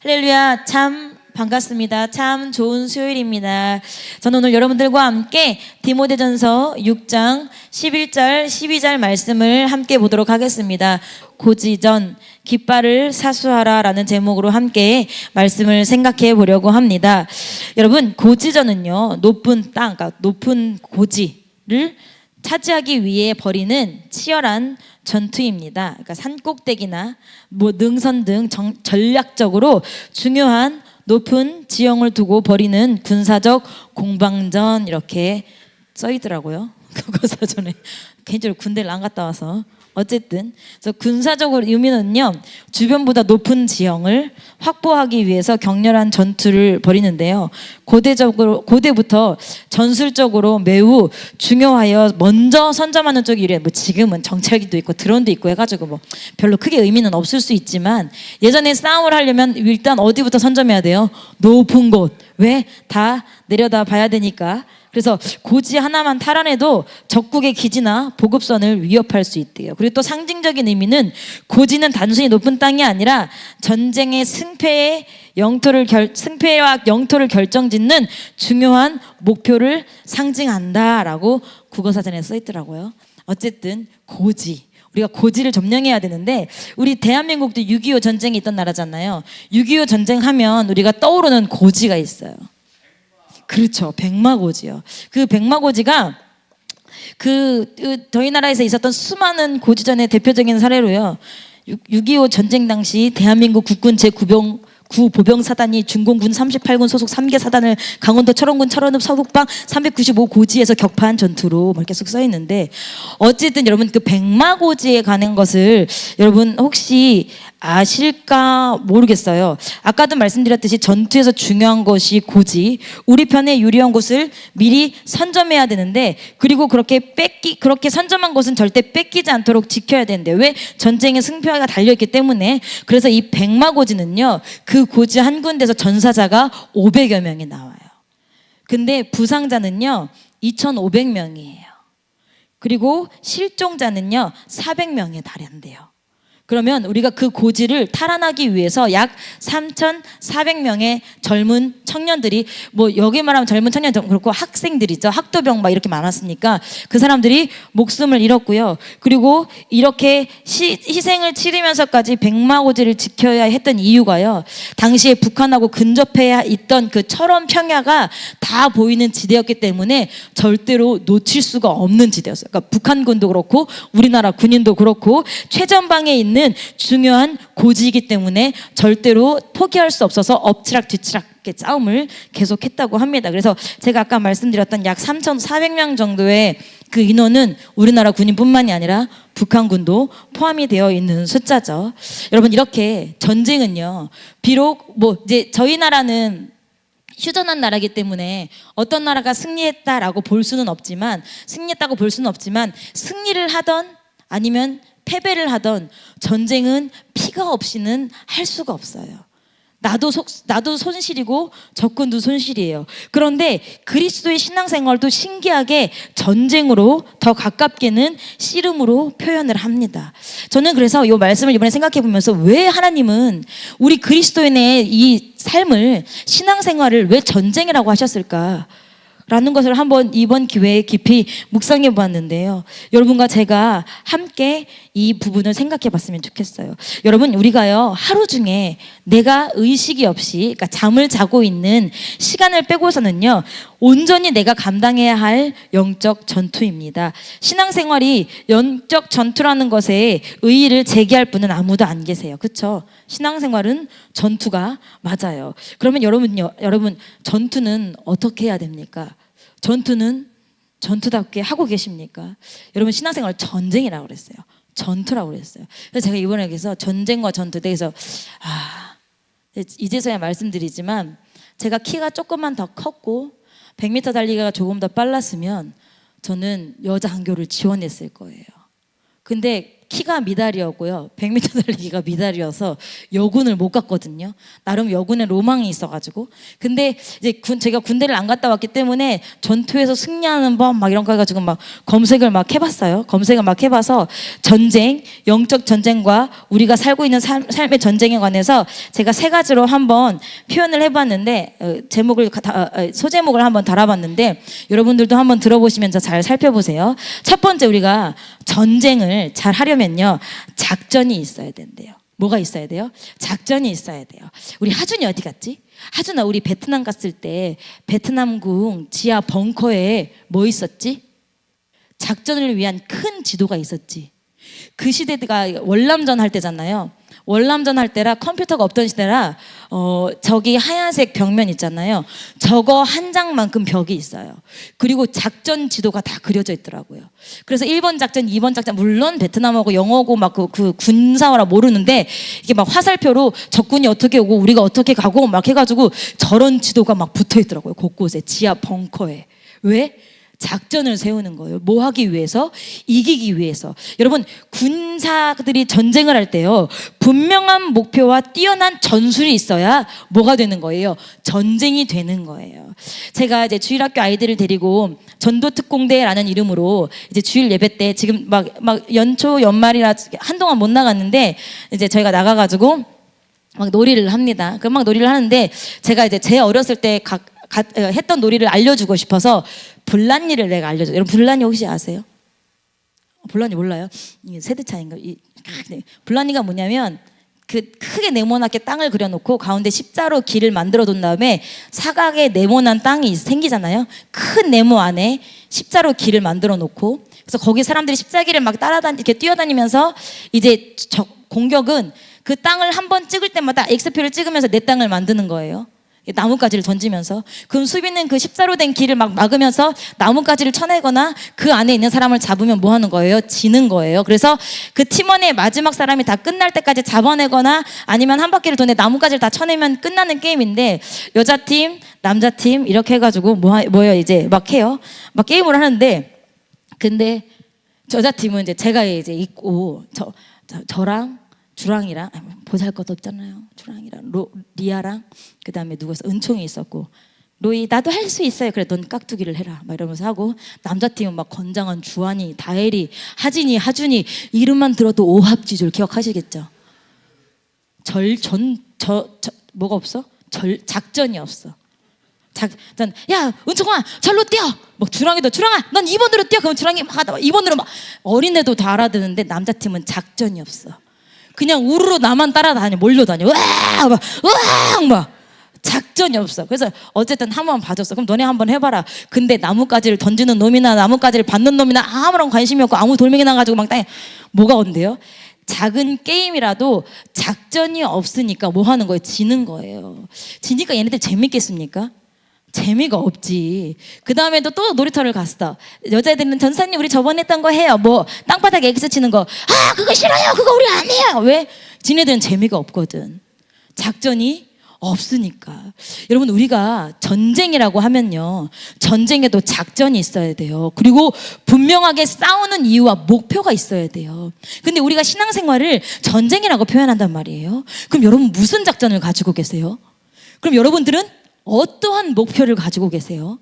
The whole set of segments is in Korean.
할렐루야, 참 반갑습니다. 참 좋은 수요일입니다. 저는 오늘 여러분들과 함께 디모데전서 6장 11절 12절 말씀을 함께 보도록 하겠습니다. 고지전 깃발을 사수하라 라는 제목으로 함께 말씀을 생각해 보려고 합니다. 여러분, 고지전은요, 높은 땅, 그러니까 높은 고지를 차지하기 위해 벌이는 치열한 전투입니다. 그러니까 산꼭대기나 능선 등 전략적으로 중요한 높은 지형을 두고 벌이는 군사적 공방전, 이렇게 써 있더라고요. 국어사전에. 개인적으로 군대를 안 갔다 와서. 어쨌든 그래서 군사적으로 의미는요, 주변보다 높은 지형을 확보하기 위해서 격렬한 전투를 벌이는데요, 고대부터 전술적으로 매우 중요하여 먼저 선점하는 쪽이 이래요. 지금은 정찰기도 있고 드론도 있고 해가지고 별로 크게 의미는 없을 수 있지만, 예전에 싸움을 하려면 일단 어디부터 선점해야 돼요? 높은 곳. 왜? 다 내려다 봐야 되니까. 그래서 고지 하나만 탈환해도 적국의 기지나 보급선을 위협할 수 있대요. 그리고 또 상징적인 의미는, 고지는 단순히 높은 땅이 아니라 전쟁의 승패와 영토를 결정짓는 중요한 목표를 상징한다라고 국어사전에 써 있더라고요. 어쨌든 고지, 우리가 고지를 점령해야 되는데, 우리 대한민국도 6.25 전쟁이 있던 나라잖아요. 6.25 전쟁 하면 우리가 떠오르는 고지가 있어요. 그렇죠, 백마고지요. 그 백마고지가 저희 나라에서 있었던 수많은 고지전의 대표적인 사례로요, 6.25 전쟁 당시 대한민국 국군 제9보병사단이 중공군 38군 소속 3개 사단을 강원도 철원군 철원읍 서북방 395고지에서 격파한 전투로 이렇게 써 있는데, 어쨌든 여러분, 그 백마고지에 가는 것을 여러분 혹시 아실까 모르겠어요. 아까도 말씀드렸듯이 전투에서 중요한 것이 고지, 우리 편에 유리한 곳을 미리 선점해야 되는데, 그리고 그렇게 선점한 곳은 절대 뺏기지 않도록 지켜야 되는데, 왜? 전쟁의 승패가 달려있기 때문에. 그래서 이 백마고지는요, 그 고지 한 군데에서 전사자가 500여 명이 나와요. 근데 부상자는요 2,500명이에요. 그리고 실종자는요 400명에 달한대요. 그러면 우리가 그 고지를 탈환하기 위해서 약 3,400명의 젊은 청년들이, 여기 말하면 젊은 청년 그렇고 학생들이죠. 학도병 이렇게 많았으니까 그 사람들이 목숨을 잃었고요. 그리고 이렇게 희생을 치르면서까지 백마고지를 지켜야 했던 이유가요, 당시에 북한하고 근접해 있던 그 철원 평야가 다 보이는 지대였기 때문에 절대로 놓칠 수가 없는 지대였어요. 그러니까 북한군도 그렇고 우리나라 군인도 그렇고 최전방에 있는 중요한 고지이기 때문에 절대로 포기할 수 없어서 엎치락뒤치락 싸움을 계속했다고 합니다. 그래서 제가 아까 말씀드렸던 약 3,400명 정도의 그 인원은 우리나라 군인뿐만이 아니라 북한군도 포함이 되어 있는 숫자죠. 여러분, 이렇게 전쟁은요, 비록 이제 저희 나라는 휴전한 나라이기 때문에 어떤 나라가 승리했다고 볼 수는 없지만, 승리를 하던 아니면 패배를 하던 전쟁은 피가 없이는 할 수가 없어요. 나도 손실이고 적군도 손실이에요. 그런데 그리스도의 신앙생활도 신기하게 전쟁으로 더 가깝게는 씨름으로 표현을 합니다. 저는 그래서 이 말씀을 이번에 생각해 보면서, 왜 하나님은 우리 그리스도인의 이 삶을, 신앙생활을 왜 전쟁이라고 하셨을까? 라는 것을 한번 이번 기회에 깊이 묵상해 보았는데요, 여러분과 제가 함께 이 부분을 생각해 봤으면 좋겠어요. 여러분, 우리가요, 하루 중에 내가 의식이 없이, 그러니까 잠을 자고 있는 시간을 빼고서는요, 온전히 내가 감당해야 할 영적 전투입니다. 신앙생활이 영적 전투라는 것에 의의를 제기할 분은 아무도 안 계세요. 그렇죠? 신앙생활은 전투가 맞아요. 그러면 여러분, 전투는 어떻게 해야 됩니까? 전투는 전투답게 하고 계십니까? 여러분, 신앙생활 전쟁이라고 그랬어요. 전투라고 그랬어요. 그래서 제가 이번에 여기서 전쟁과 전투에 대해서 이제서야 말씀드리지만, 제가 키가 조금만 더 컸고 100m 달리기가 조금 더 빨랐으면 저는 여자 한교를 지원했을 거예요. 근데 키가 미달이었고요. 100m 달리기가 미달이어서 여군을 못 갔거든요. 나름 여군의 로망이 있어가지고. 근데 이제 제가 군대를 안 갔다 왔기 때문에 전투에서 승리하는 법 막 이런 거 해가지고 막 검색을 막 해봤어요. 검색을 막 해봐서 전쟁, 영적 전쟁과 우리가 살고 있는 삶의 전쟁에 관해서 제가 세 가지로 한번 표현을 해봤는데 소제목을 한번 달아봤는데 여러분들도 한번 들어보시면서 잘 살펴보세요. 첫 번째, 우리가 전쟁을 잘 하려면요 작전이 있어야 된대요. 뭐가 있어야 돼요? 작전이 있어야 돼요. 우리 하준이 어디 갔지? 하준아, 우리 베트남 갔을 때 베트남궁 지하 벙커에 뭐 있었지? 작전을 위한 큰 지도가 있었지. 그 시대가 월남전 할 때잖아요. 월남전 할 때라 컴퓨터가 없던 시대라 저기 하얀색 벽면 있잖아요. 저거 한 장만큼 벽이 있어요. 그리고 작전 지도가 다 그려져 있더라고요. 그래서 1번 작전, 2번 작전, 물론 베트남하고 영어고 막 그 군사어라 모르는데 이게 막 화살표로 적군이 어떻게 오고 우리가 어떻게 가고 막 해가지고 저런 지도가 막 붙어 있더라고요. 곳곳에, 지하 벙커에. 왜? 작전을 세우는 거예요. 뭐 하기 위해서? 이기기 위해서. 여러분, 군사들이 전쟁을 할 때요 분명한 목표와 뛰어난 전술이 있어야 뭐가 되는 거예요? 전쟁이 되는 거예요. 제가 이제 주일학교 아이들을 데리고 전도특공대라는 이름으로 이제 주일 예배 때 지금 막 연초 연말이라 한동안 못 나갔는데 이제 저희가 나가가지고 막 놀이를 합니다. 그 막 놀이를 하는데 제가 이제 제 어렸을 때 했던 놀이를 알려주고 싶어서 블란니를 내가 알려줘. 여러분 블란니 혹시 아세요? 블란니 몰라요? 이게 세대 차이인가? 블란니가 뭐냐면 그 크게 네모나게 땅을 그려놓고 가운데 십자로 길을 만들어둔 다음에 사각의 네모난 땅이 생기잖아요. 큰 네모 안에 십자로 길을 만들어놓고 그래서 거기 사람들이 십자기를 막 이렇게 뛰어다니면서 이제 공격은 그 땅을 한 번 찍을 때마다 X표를 찍으면서 내 땅을 만드는 거예요. 나뭇가지를 던지면서. 그럼 수비는 그 십자로 된 길을 막 막으면서 나뭇가지를 쳐내거나 그 안에 있는 사람을 잡으면 뭐 하는 거예요? 지는 거예요. 그래서 그 팀원의 마지막 사람이 다 끝날 때까지 잡아내거나 아니면 한 바퀴를 도는데 나뭇가지를 다 쳐내면 끝나는 게임인데 여자팀, 남자팀 이렇게 해가지고 뭐예요? 이제 막 해요. 막 게임을 하는데 근데 여자팀은 이제 제가 이제 있고 저랑 주랑이랑 보잘것없잖아요. 주랑이랑 리아랑 그 다음에 누구였어? 은총이 있었고 로이 나도 할 수 있어요. 그래 넌 깍두기를 해라 막 이러면서 하고 뭐냐면 막 건장한 주한이, 다혜리, 하진이, 하준이 이름만 들어도 오합지졸 기억하시겠죠? 뭐가 없어? 작전이 없어. 야 은총아 절로 뛰어. 막 주랑이도 주랑아 넌 2번으로 뛰어. 그럼 주랑이 막 2번으로 막 어린애도 다 알아듣는데 남자팀은 작전이 없어. 그냥 우르르 나만 따라다녀 몰려다녀 막 작전이 없어. 그래서 어쨌든 한번 봐줬어. 그럼 너네 한번 해봐라. 근데 나뭇가지를 던지는 놈이나 나뭇가지를 받는 놈이나 아무런 관심이 없고 아무 돌멩이 나가지고 막 땅에 뭐가 온대요? 작은 게임이라도 작전이 없으니까 뭐 하는 거예요? 지는 거예요. 지니까 얘네들 재밌겠습니까? 재미가 없지. 그 다음에도 또 놀이터를 갔어. 여자애들은 전사님 우리 저번에 했던 거 해요. 뭐 땅바닥에 엑스 치는 거. 아 그거 싫어요. 그거 우리 안 해요. 왜? 지네들은 재미가 없거든. 작전이 없으니까. 여러분 우리가 전쟁이라고 하면요 전쟁에도 작전이 있어야 돼요. 그리고 분명하게 싸우는 이유와 목표가 있어야 돼요. 근데 우리가 신앙생활을 전쟁이라고 표현한단 말이에요. 그럼 여러분 무슨 작전을 가지고 계세요? 그럼 여러분들은 어떠한 목표를 가지고 계세요?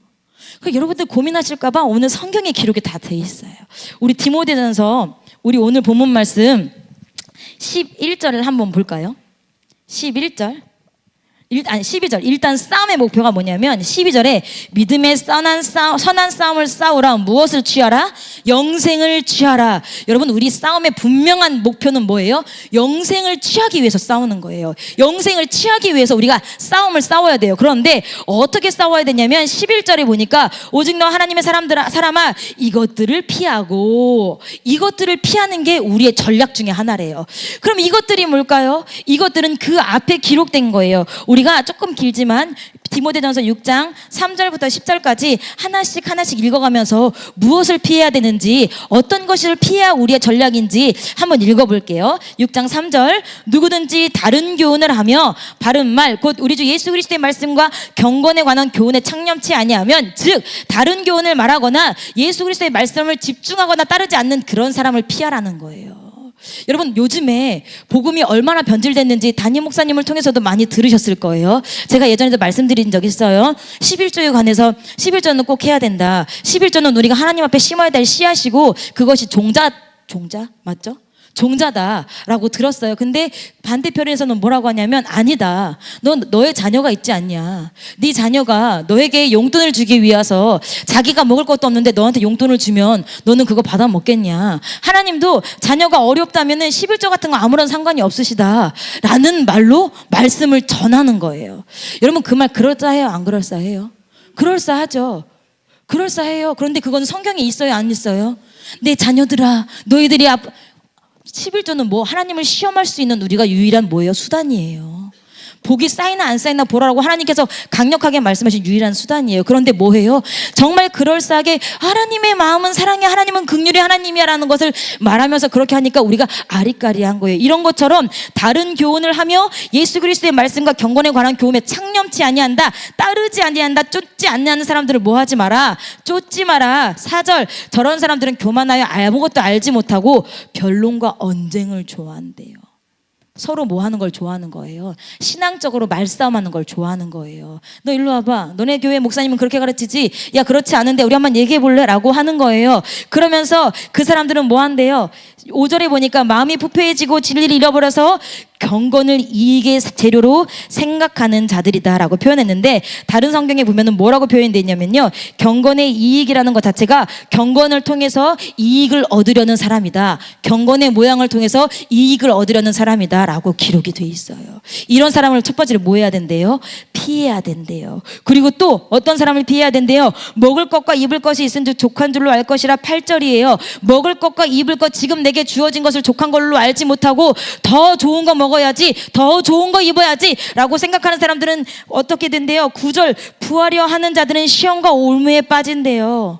여러분들 고민하실까봐 오늘 성경에 기록이 다 돼 있어요. 우리 디모데전서 우리 오늘 본문 말씀 11절을 한번 볼까요? 11절 12절. 일단 싸움의 목표가 뭐냐면 12절에 믿음의 선한 싸움을 싸우라. 무엇을 취하라? 영생을 취하라. 여러분 우리 싸움의 분명한 목표는 뭐예요? 영생을 취하기 위해서 싸우는 거예요. 영생을 취하기 위해서 우리가 싸움을 싸워야 돼요. 그런데 어떻게 싸워야 되냐면 11절에 보니까 오직 너 하나님의 사람아 이것들을 피하고 이것들을 피하는 게 우리의 전략 중에 하나래요. 그럼 이것들이 뭘까요? 이것들은 그 앞에 기록된 거예요. 우리가 조금 길지만 디모데전서 6장 3절부터 10절까지 하나씩 읽어가면서 무엇을 피해야 되는지 어떤 것을 피해야 우리의 전략인지 한번 읽어볼게요. 6장 3절 누구든지 다른 교훈을 하며 바른 말 곧 우리 주 예수 그리스도의 말씀과 경건에 관한 교훈에 창념치 아니하면 즉 다른 교훈을 말하거나 예수 그리스도의 말씀을 집중하거나 따르지 않는 그런 사람을 피하라는 거예요. 여러분 요즘에 복음이 얼마나 변질됐는지 담임 목사님을 통해서도 많이 들으셨을 거예요. 제가 예전에도 말씀드린 적이 있어요. 11조에 관해서 11조는 꼭 해야 된다. 11조는 우리가 하나님 앞에 심어야 될 씨앗이고 그것이 종자 맞죠? 종자다라고 들었어요. 근데 반대편에서는 뭐라고 하냐면 아니다. 넌 너의 자녀가 있지 않냐. 네 자녀가 너에게 용돈을 주기 위해서 자기가 먹을 것도 없는데 너한테 용돈을 주면 너는 그거 받아 먹겠냐. 하나님도 자녀가 어렵다면은 11조 같은 거 아무런 상관이 없으시다라는 말로 말씀을 전하는 거예요. 여러분 그 말 그럴싸해요? 안 그럴싸해요? 그럴싸하죠. 그럴싸해요. 그런데 그건 성경에 있어요? 안 있어요? 내 자녀들아 너희들이 11조는 뭐 하나님을 시험할 수 있는 우리가 유일한 뭐예요? 수단이에요. 복이 쌓이나 안 쌓이나 보라고 하나님께서 강력하게 말씀하신 유일한 수단이에요. 그런데 뭐해요? 정말 그럴싸하게 하나님의 마음은 사랑해, 하나님은 긍휼의 하나님이야 라는 것을 말하면서 그렇게 하니까 우리가 아리까리한 거예요. 이런 것처럼 다른 교훈을 하며 예수 그리스도의 말씀과 경건에 관한 교훈에 창념치 아니한다, 따르지 아니한다, 쫓지 않는 사람들을 뭐 하지 마라, 쫓지 마라. 4절, 저런 사람들은 교만하여 아무것도 알지 못하고 변론과 언쟁을 좋아한대요. 서로 뭐 하는 걸 좋아하는 거예요. 신앙적으로 말싸움하는 걸 좋아하는 거예요. 너 일로 와봐. 너네 교회 목사님은 그렇게 가르치지? 야 그렇지 않은데 우리 한번 얘기해 볼래? 라고 하는 거예요. 그러면서 그 사람들은 뭐 한대요? 5절에 보니까 마음이 부패해지고 진리를 잃어버려서 경건을 이익의 재료로 생각하는 자들이다 라고 표현했는데 다른 성경에 보면은 뭐라고 표현되어 있냐면요, 경건의 이익이라는 것 자체가 경건을 통해서 이익을 얻으려는 사람이다, 경건의 모양을 통해서 이익을 얻으려는 사람이다 라고 기록이 돼 있어요. 이런 사람을 첫 번째로 뭐 해야 된대요? 피해야 된대요. 그리고 또 어떤 사람을 피해야 된대요? 먹을 것과 입을 것이 있은즉 족한 줄로 알 것이라. 8절이에요. 먹을 것과 입을 것, 지금 내게 주어진 것을 족한 걸로 알지 못하고 더 좋은 거 먹어야지, 더 좋은 거 입어야지 라고 생각하는 사람들은 어떻게 된대요? 9절, 부하려 하는 자들은 시험과 올무에 빠진대요.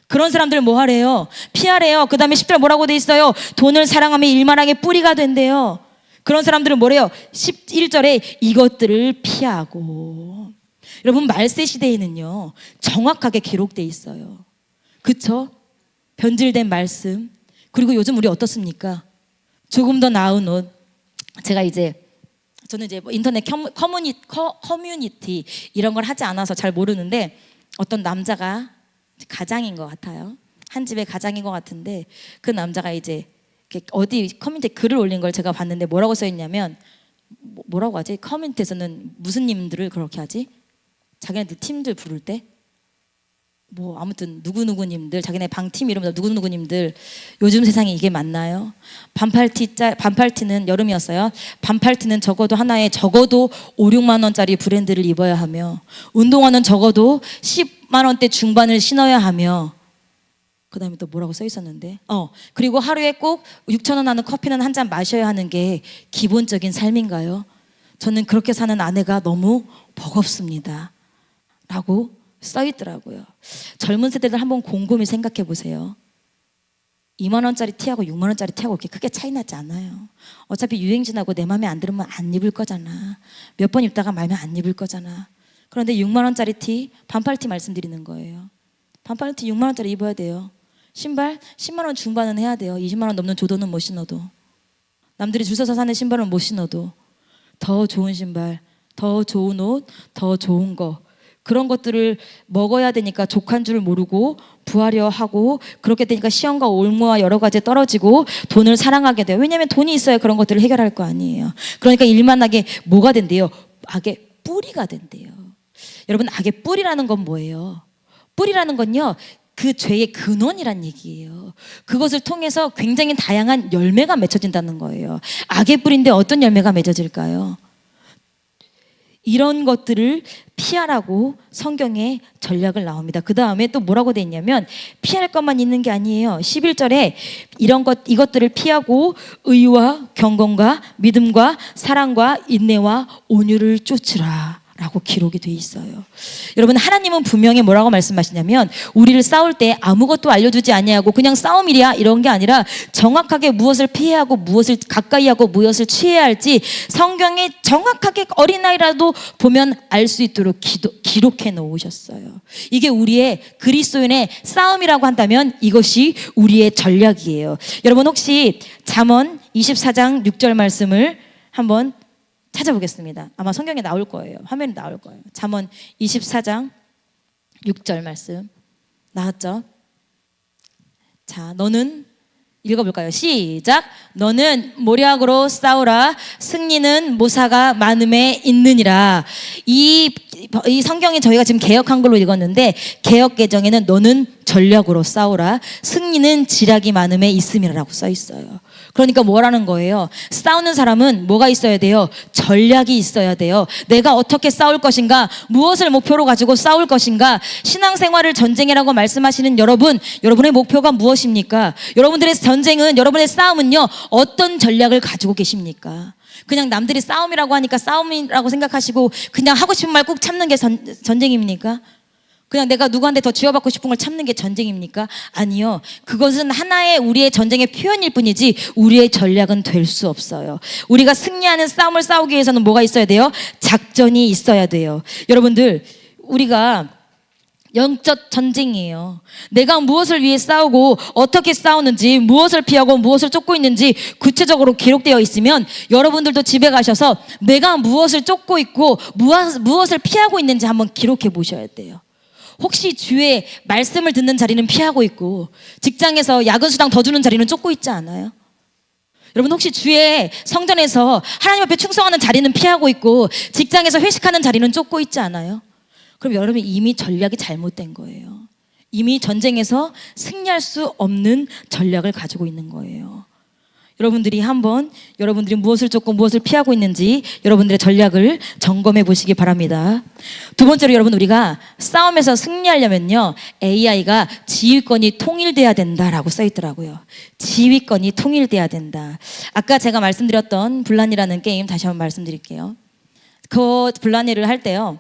그런 사람들 뭐 하래요? 피하래요. 그 다음에 10절 뭐라고 돼 있어요? 돈을 사랑하며 일만하게 뿌리가 된대요. 그런 사람들은 뭐래요? 11절에 이것들을 피하고. 여러분 말세 시대에는요 정확하게 기록돼 있어요. 그쵸? 변질된 말씀. 그리고 요즘 우리 어떻습니까? 조금 더 나은 옷. 저는 이제 인터넷 커뮤니티 이런 걸 하지 않아서 잘 모르는데 어떤 남자가 가장인 것 같아요. 한 집의 가장인 것 같은데 그 남자가 이제 어디 커뮤니티에 글을 올린 걸 제가 봤는데 뭐라고 써 있냐면 뭐라고 하지? 커뮤니티에서는 무슨 님들을 그렇게 하지? 자기네들 팀들 부를 때 뭐 아무튼 누구누구님들, 자기네 방팀 이름으로 누구누구님들, 요즘 세상에 이게 맞나요? 반팔티는 여름이었어요. 반팔티는 적어도 하나에 적어도 5, 6만 원짜리 브랜드를 입어야 하며 운동화는 적어도 10만 원대 중반을 신어야 하며 그 다음에 또 뭐라고 써 있었는데 그리고 하루에 꼭 6천 원 하는 커피는 한 잔 마셔야 하는 게 기본적인 삶인가요? 저는 그렇게 사는 아내가 너무 버겁습니다 라고 써 있더라고요. 젊은 세대들 한번 곰곰이 생각해 보세요. 2만 원짜리 티하고 6만 원짜리 티하고 그렇게 크게 차이 나지 않아요. 어차피 유행진하고 내 맘에 안 들으면 안 입을 거잖아. 몇 번 입다가 말면 안 입을 거잖아. 그런데 6만 원짜리 티, 반팔티 말씀드리는 거예요. 반팔티 6만 원짜리 입어야 돼요. 신발 10만 원 중반은 해야 돼요. 20만 원 넘는 조던은 못 신어도, 남들이 줄 서서 사는 신발은 못 신어도 더 좋은 신발, 더 좋은 옷, 더 좋은 거, 그런 것들을 먹어야 되니까 족한 줄 모르고 부하려 하고, 그렇게 되니까 시험과 올무와 여러 가지 떨어지고 돈을 사랑하게 돼요. 왜냐하면 돈이 있어야 그런 것들을 해결할 거 아니에요. 그러니까 일만하게 뭐가 된대요? 악의 뿌리가 된대요. 여러분 악의 뿌리라는 건 뭐예요? 뿌리라는 건요 그 죄의 근원이란 얘기예요. 그것을 통해서 굉장히 다양한 열매가 맺혀진다는 거예요. 악의 뿌리인데 어떤 열매가 맺어질까요? 이런 것들을 피하라고 성경에 전략을 나옵니다. 그 다음에 또 뭐라고 돼 있냐면 피할 것만 있는 게 아니에요. 11절에 이것들을 피하고 의와 경건과 믿음과 사랑과 인내와 온유를 쫓으라 라고 기록이 돼 있어요. 여러분, 하나님은 분명히 뭐라고 말씀하시냐면 우리를 싸울 때 아무것도 알려주지 아니하고 그냥 싸움이랴 이런 게 아니라 정확하게 무엇을 피해야 하고 무엇을 가까이 하고 무엇을 취해야 할지 성경에 정확하게 어린아이라도 보면 알 수 있도록 기록해 놓으셨어요. 이게 우리의 그리스도인의 싸움이라고 한다면 이것이 우리의 전략이에요. 여러분, 혹시 잠언 24장 6절 말씀을 한번 찾아보겠습니다. 아마 성경에 나올 거예요. 화면에 나올 거예요. 잠언 24장 6절 말씀 나왔죠? 자, 너는 읽어볼까요? 시작. 너는 모략으로 싸우라. 승리는 모사가 많음에 있느니라. 이 성경이 저희가 지금 개역 한글로 읽었는데 개역 개정에는 너는 전략으로 싸우라. 승리는 지략이 많음에 있음이라고 써 있어요. 그러니까 뭐라는 거예요? 싸우는 사람은 뭐가 있어야 돼요? 전략이 있어야 돼요. 내가 어떻게 싸울 것인가? 무엇을 목표로 가지고 싸울 것인가? 신앙생활을 전쟁이라고 말씀하시는 여러분, 여러분의 목표가 무엇입니까? 여러분들의 전쟁은, 여러분의 싸움은요, 어떤 전략을 가지고 계십니까? 그냥 남들이 싸움이라고 하니까 싸움이라고 생각하시고 그냥 하고 싶은 말 꾹 참는 게 전쟁입니까? 그냥 내가 누구한테 더 쥐어받고 싶은 걸 참는 게 전쟁입니까? 아니요. 그것은 하나의 우리의 전쟁의 표현일 뿐이지 우리의 전략은 될 수 없어요. 우리가 승리하는 싸움을 싸우기 위해서는 뭐가 있어야 돼요? 작전이 있어야 돼요. 여러분들, 우리가 영적 전쟁이에요. 내가 무엇을 위해 싸우고 어떻게 싸우는지, 무엇을 피하고 무엇을 쫓고 있는지 구체적으로 기록되어 있으면 여러분들도 집에 가셔서 내가 무엇을 쫓고 있고 무엇을 피하고 있는지 한번 기록해 보셔야 돼요. 혹시 주의 말씀을 듣는 자리는 피하고 있고 직장에서 야근 수당 더 주는 자리는 쫓고 있지 않아요? 여러분, 혹시 주의 성전에서 하나님 앞에 충성하는 자리는 피하고 있고 직장에서 회식하는 자리는 쫓고 있지 않아요? 그럼 여러분, 이미 전략이 잘못된 거예요. 이미 전쟁에서 승리할 수 없는 전략을 가지고 있는 거예요. 여러분들이 한번 여러분들이 무엇을 쫓고 무엇을 피하고 있는지 여러분들의 전략을 점검해 보시기 바랍니다. 두 번째로, 여러분, 우리가 싸움에서 승리하려면요, AI가 지휘권이 통일돼야 된다라고 써 있더라고요. 지휘권이 통일돼야 된다. 아까 제가 말씀드렸던 블라니라는 게임 다시 한번 말씀드릴게요. 그 블라니를 할 때요,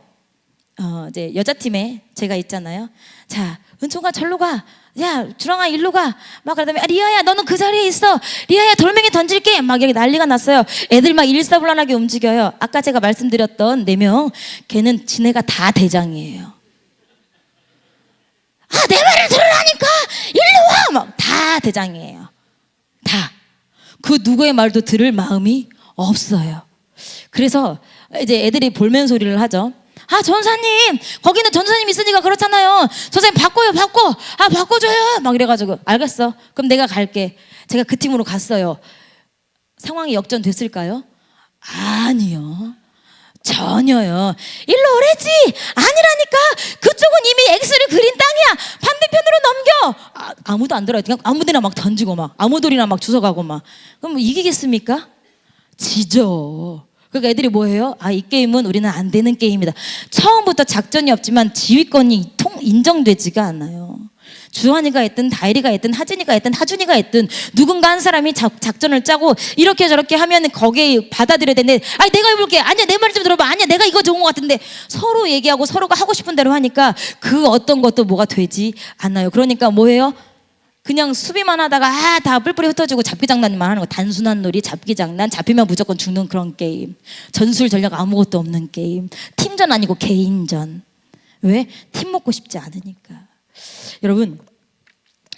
이제 여자팀에 제가 있잖아요. 자, 은총아 절로 가. 야, 주랑아 일로 가. 막 그러다면 리아야 너는 그 자리에 있어. 리아야 돌멩이 던질게. 막 이렇게 난리가 났어요. 애들 막 일사불란하게 움직여요. 아까 제가 말씀드렸던 4명, 걔는 지네가 다 대장이에요. 아, 내 말을 들으라니까. 일로 와. 막 다 대장이에요. 다. 그 누구의 말도 들을 마음이 없어요. 그래서 이제 애들이 볼멘 소리를 하죠. 아, 전사님, 거기는 전사님 있으니까 그렇잖아요. 전사님 바꿔요, 바꿔. 아, 바꿔줘요. 막 이래가지고 알겠어. 그럼 내가 갈게. 제가 그 팀으로 갔어요. 상황이 역전됐을까요? 아니요. 전혀요. 일로 오래지. 아니라니까. 그쪽은 이미 X를 그린 땅이야. 반대편으로 넘겨. 아무도 안 들어요. 그냥 아무데나 막 던지고 막 아무돌이나 막 주워가고 막. 그럼 뭐 이기겠습니까? 지죠. 그러니까 애들이 뭐예요? 아, 이 게임은 우리는 안 되는 게임이다. 처음부터 작전이 없지만 지휘권이 인정되지가 않아요. 주한이가 있든 다일이가 있든 하진이가 있든 하준이가 있든 누군가 한 사람이 작전을 짜고 이렇게 저렇게 하면 거기에 받아들여야 되는데, 아니 내가 해볼게. 아니야, 내 말 좀 들어봐. 아니야, 내가 이거 좋은 것 같은데 서로 얘기하고 서로가 하고 싶은 대로 하니까 그 어떤 것도 뭐가 되지 않아요. 그러니까 뭐예요? 그냥 수비만 하다가 다 뿔뿔이 흩어지고 잡기 장난만 하는 거. 단순한 놀이, 잡기 장난, 잡히면 무조건 죽는 그런 게임. 전술 전략 아무것도 없는 게임. 팀전 아니고 개인전. 왜? 팀 먹고 싶지 않으니까. 여러분,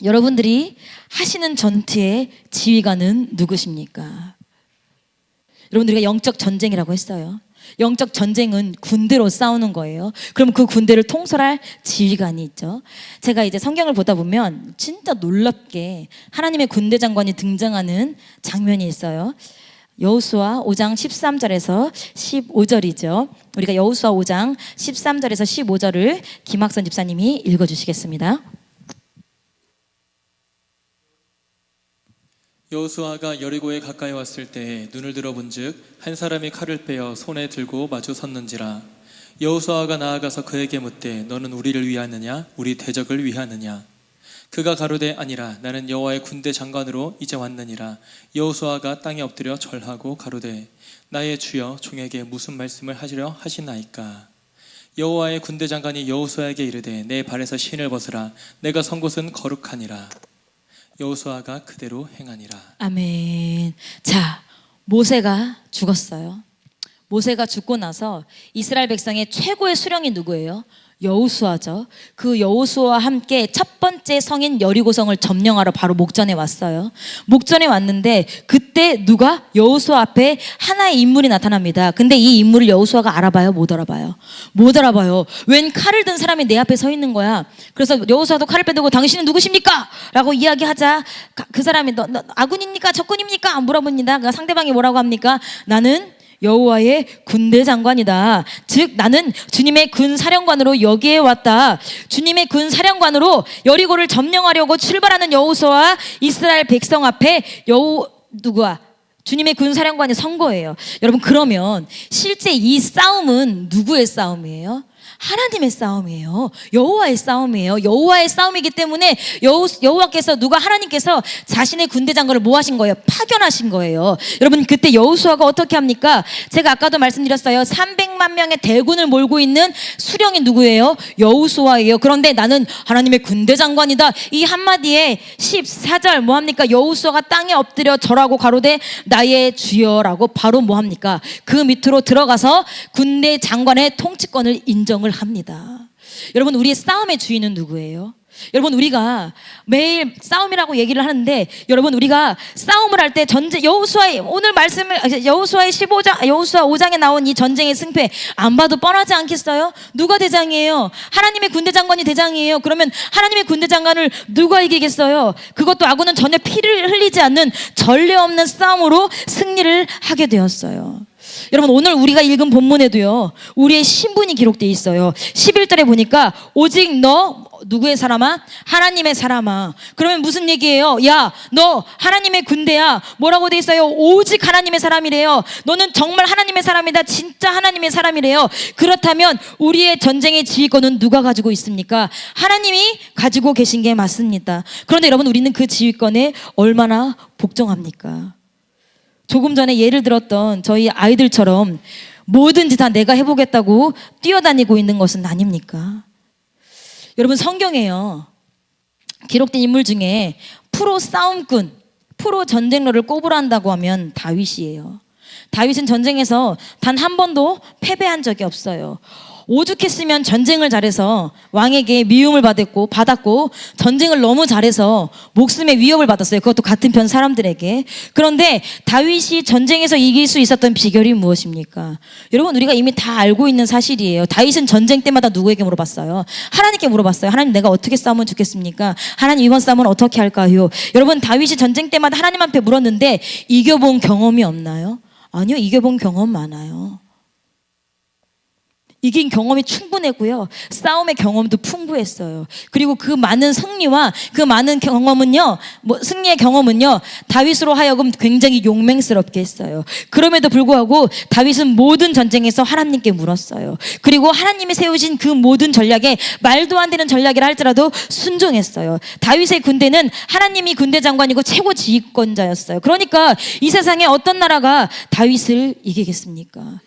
여러분들이 하시는 전투의 지휘관은 누구십니까? 여러분들이 영적 전쟁이라고 했어요. 영적 전쟁은 군대로 싸우는 거예요. 그럼 그 군대를 통솔할 지휘관이 있죠. 제가 이제 성경을 보다 보면 진짜 놀랍게 하나님의 군대 장관이 등장하는 장면이 있어요. 여호수아 5장 13절에서 15절이죠. 우리가 여호수아 5장 13절에서 15절을 김학선 집사님이 읽어주시겠습니다. 여호수아가 여리고에 가까이 왔을 때에 눈을 들어본즉 한 사람이 칼을 빼어 손에 들고 마주 섰는지라. 여호수아가 나아가서 그에게 묻되 너는 우리를 위하느냐 우리 대적을 위하느냐. 그가 가로되 아니라 나는 여호와의 군대 장관으로 이제 왔느니라. 여호수아가 땅에 엎드려 절하고 가로되 나의 주여 종에게 무슨 말씀을 하시려 하시나이까. 여호와의 군대 장관이 여호수아에게 이르되 내 발에서 신을 벗으라. 내가 선 곳은 거룩하니라. 여호수아가 그대로 행하니라. 아멘. 자, 모세가 죽었어요. 모세가 죽고 나서 이스라엘 백성의 최고의 수령이 누구예요? 여호수아죠. 그 여호수아와 함께 첫 번째 성인 여리고성을 점령하러 바로 목전에 왔어요. 목전에 왔는데 그때 누가? 여호수아 앞에 하나의 인물이 나타납니다. 근데 이 인물을 여호수아가 알아봐요? 못 알아봐요? 못 알아봐요. 웬 칼을 든 사람이 내 앞에 서 있는 거야. 그래서 여호수아도 칼을 빼들고 당신은 누구십니까? 라고 이야기하자 그 사람이 너 아군입니까? 적군입니까? 물어봅니다. 그러니까 상대방이 뭐라고 합니까? 나는 여호와의 군대 장관이다. 즉 나는 주님의 군 사령관으로 여기에 왔다. 주님의 군 사령관으로 여리고를 점령하려고 출발하는 여호수아와 이스라엘 백성 앞에 누구야? 주님의 군 사령관이 선 거예요. 여러분, 그러면 실제 이 싸움은 누구의 싸움이에요? 하나님의 싸움이에요. 여호와의 싸움이에요. 여호와의 싸움이기 때문에 여호와께서 하나님께서 자신의 군대 장관을 뭐 하신 거예요? 파견하신 거예요. 여러분, 그때 여호수아가 어떻게 합니까? 제가 아까도 말씀드렸어요. 300만 명의 대군을 몰고 있는 수령이 누구예요? 여호수아예요. 그런데 나는 하나님의 군대 장관이다. 이 한마디에 14절 뭐 합니까? 여호수아가 땅에 엎드려 절하고 가로되 나의 주여라고 바로 뭐 합니까? 그 밑으로 들어가서 군대 장관의 통치권을 인정을 합니다. 여러분, 우리의 싸움의 주인은 누구예요? 여러분, 우리가 매일 싸움이라고 얘기를 하는데, 여러분, 우리가 싸움을 할 때 여호수아의 오늘 말씀을 여호수아의 15장 여호수아 5장에 나온 이 전쟁의 승패 안 봐도 뻔하지 않겠어요? 누가 대장이에요? 하나님의 군대 장관이 대장이에요. 그러면 하나님의 군대 장관을 누가 이기겠어요? 그것도 아군은 전혀 피를 흘리지 않는 전례 없는 싸움으로 승리를 하게 되었어요. 여러분, 오늘 우리가 읽은 본문에도요, 우리의 신분이 기록되어 있어요. 11절에 보니까 오직 너 누구의 사람아? 하나님의 사람아. 그러면 무슨 얘기예요? 야, 너 하나님의 군대야. 뭐라고 돼 있어요? 오직 하나님의 사람이래요. 너는 정말 하나님의 사람이다. 진짜 하나님의 사람이래요. 그렇다면 우리의 전쟁의 지휘권은 누가 가지고 있습니까? 하나님이 가지고 계신 게 맞습니다. 그런데 여러분, 우리는 그 지휘권에 얼마나 복종합니까? 조금 전에 예를 들었던 저희 아이들처럼 뭐든지 다 내가 해보겠다고 뛰어다니고 있는 것은 아닙니까? 여러분, 성경에요, 기록된 인물 중에 프로 싸움꾼, 프로 전쟁러를 꼽으란다고 하면 다윗이에요. 다윗은 전쟁에서 단 한 번도 패배한 적이 없어요. 오죽했으면 전쟁을 잘해서 왕에게 미움을 받았고 전쟁을 너무 잘해서 목숨의 위협을 받았어요. 그것도 같은 편 사람들에게. 그런데 다윗이 전쟁에서 이길 수 있었던 비결이 무엇입니까? 여러분, 우리가 이미 다 알고 있는 사실이에요. 다윗은 전쟁 때마다 누구에게 물어봤어요? 하나님께 물어봤어요. 하나님, 내가 어떻게 싸우면 좋겠습니까? 하나님, 이번 싸움은 어떻게 할까요? 여러분, 다윗이 전쟁 때마다 하나님 앞에 물었는데 이겨본 경험이 없나요? 아니요, 이겨본 경험 많아요. 이긴 경험이 충분했고요, 싸움의 경험도 풍부했어요. 그리고 그 많은 승리와 그 많은 경험은요, 승리의 경험은요, 다윗으로 하여금 굉장히 용맹스럽게 했어요. 그럼에도 불구하고 다윗은 모든 전쟁에서 하나님께 물었어요. 그리고 하나님이 세우신 그 모든 전략에 말도 안 되는 전략이라 할지라도 순종했어요. 다윗의 군대는 하나님이 군대 장관이고 최고 지휘권자였어요. 그러니까 이 세상에 어떤 나라가 다윗을 이기겠습니까?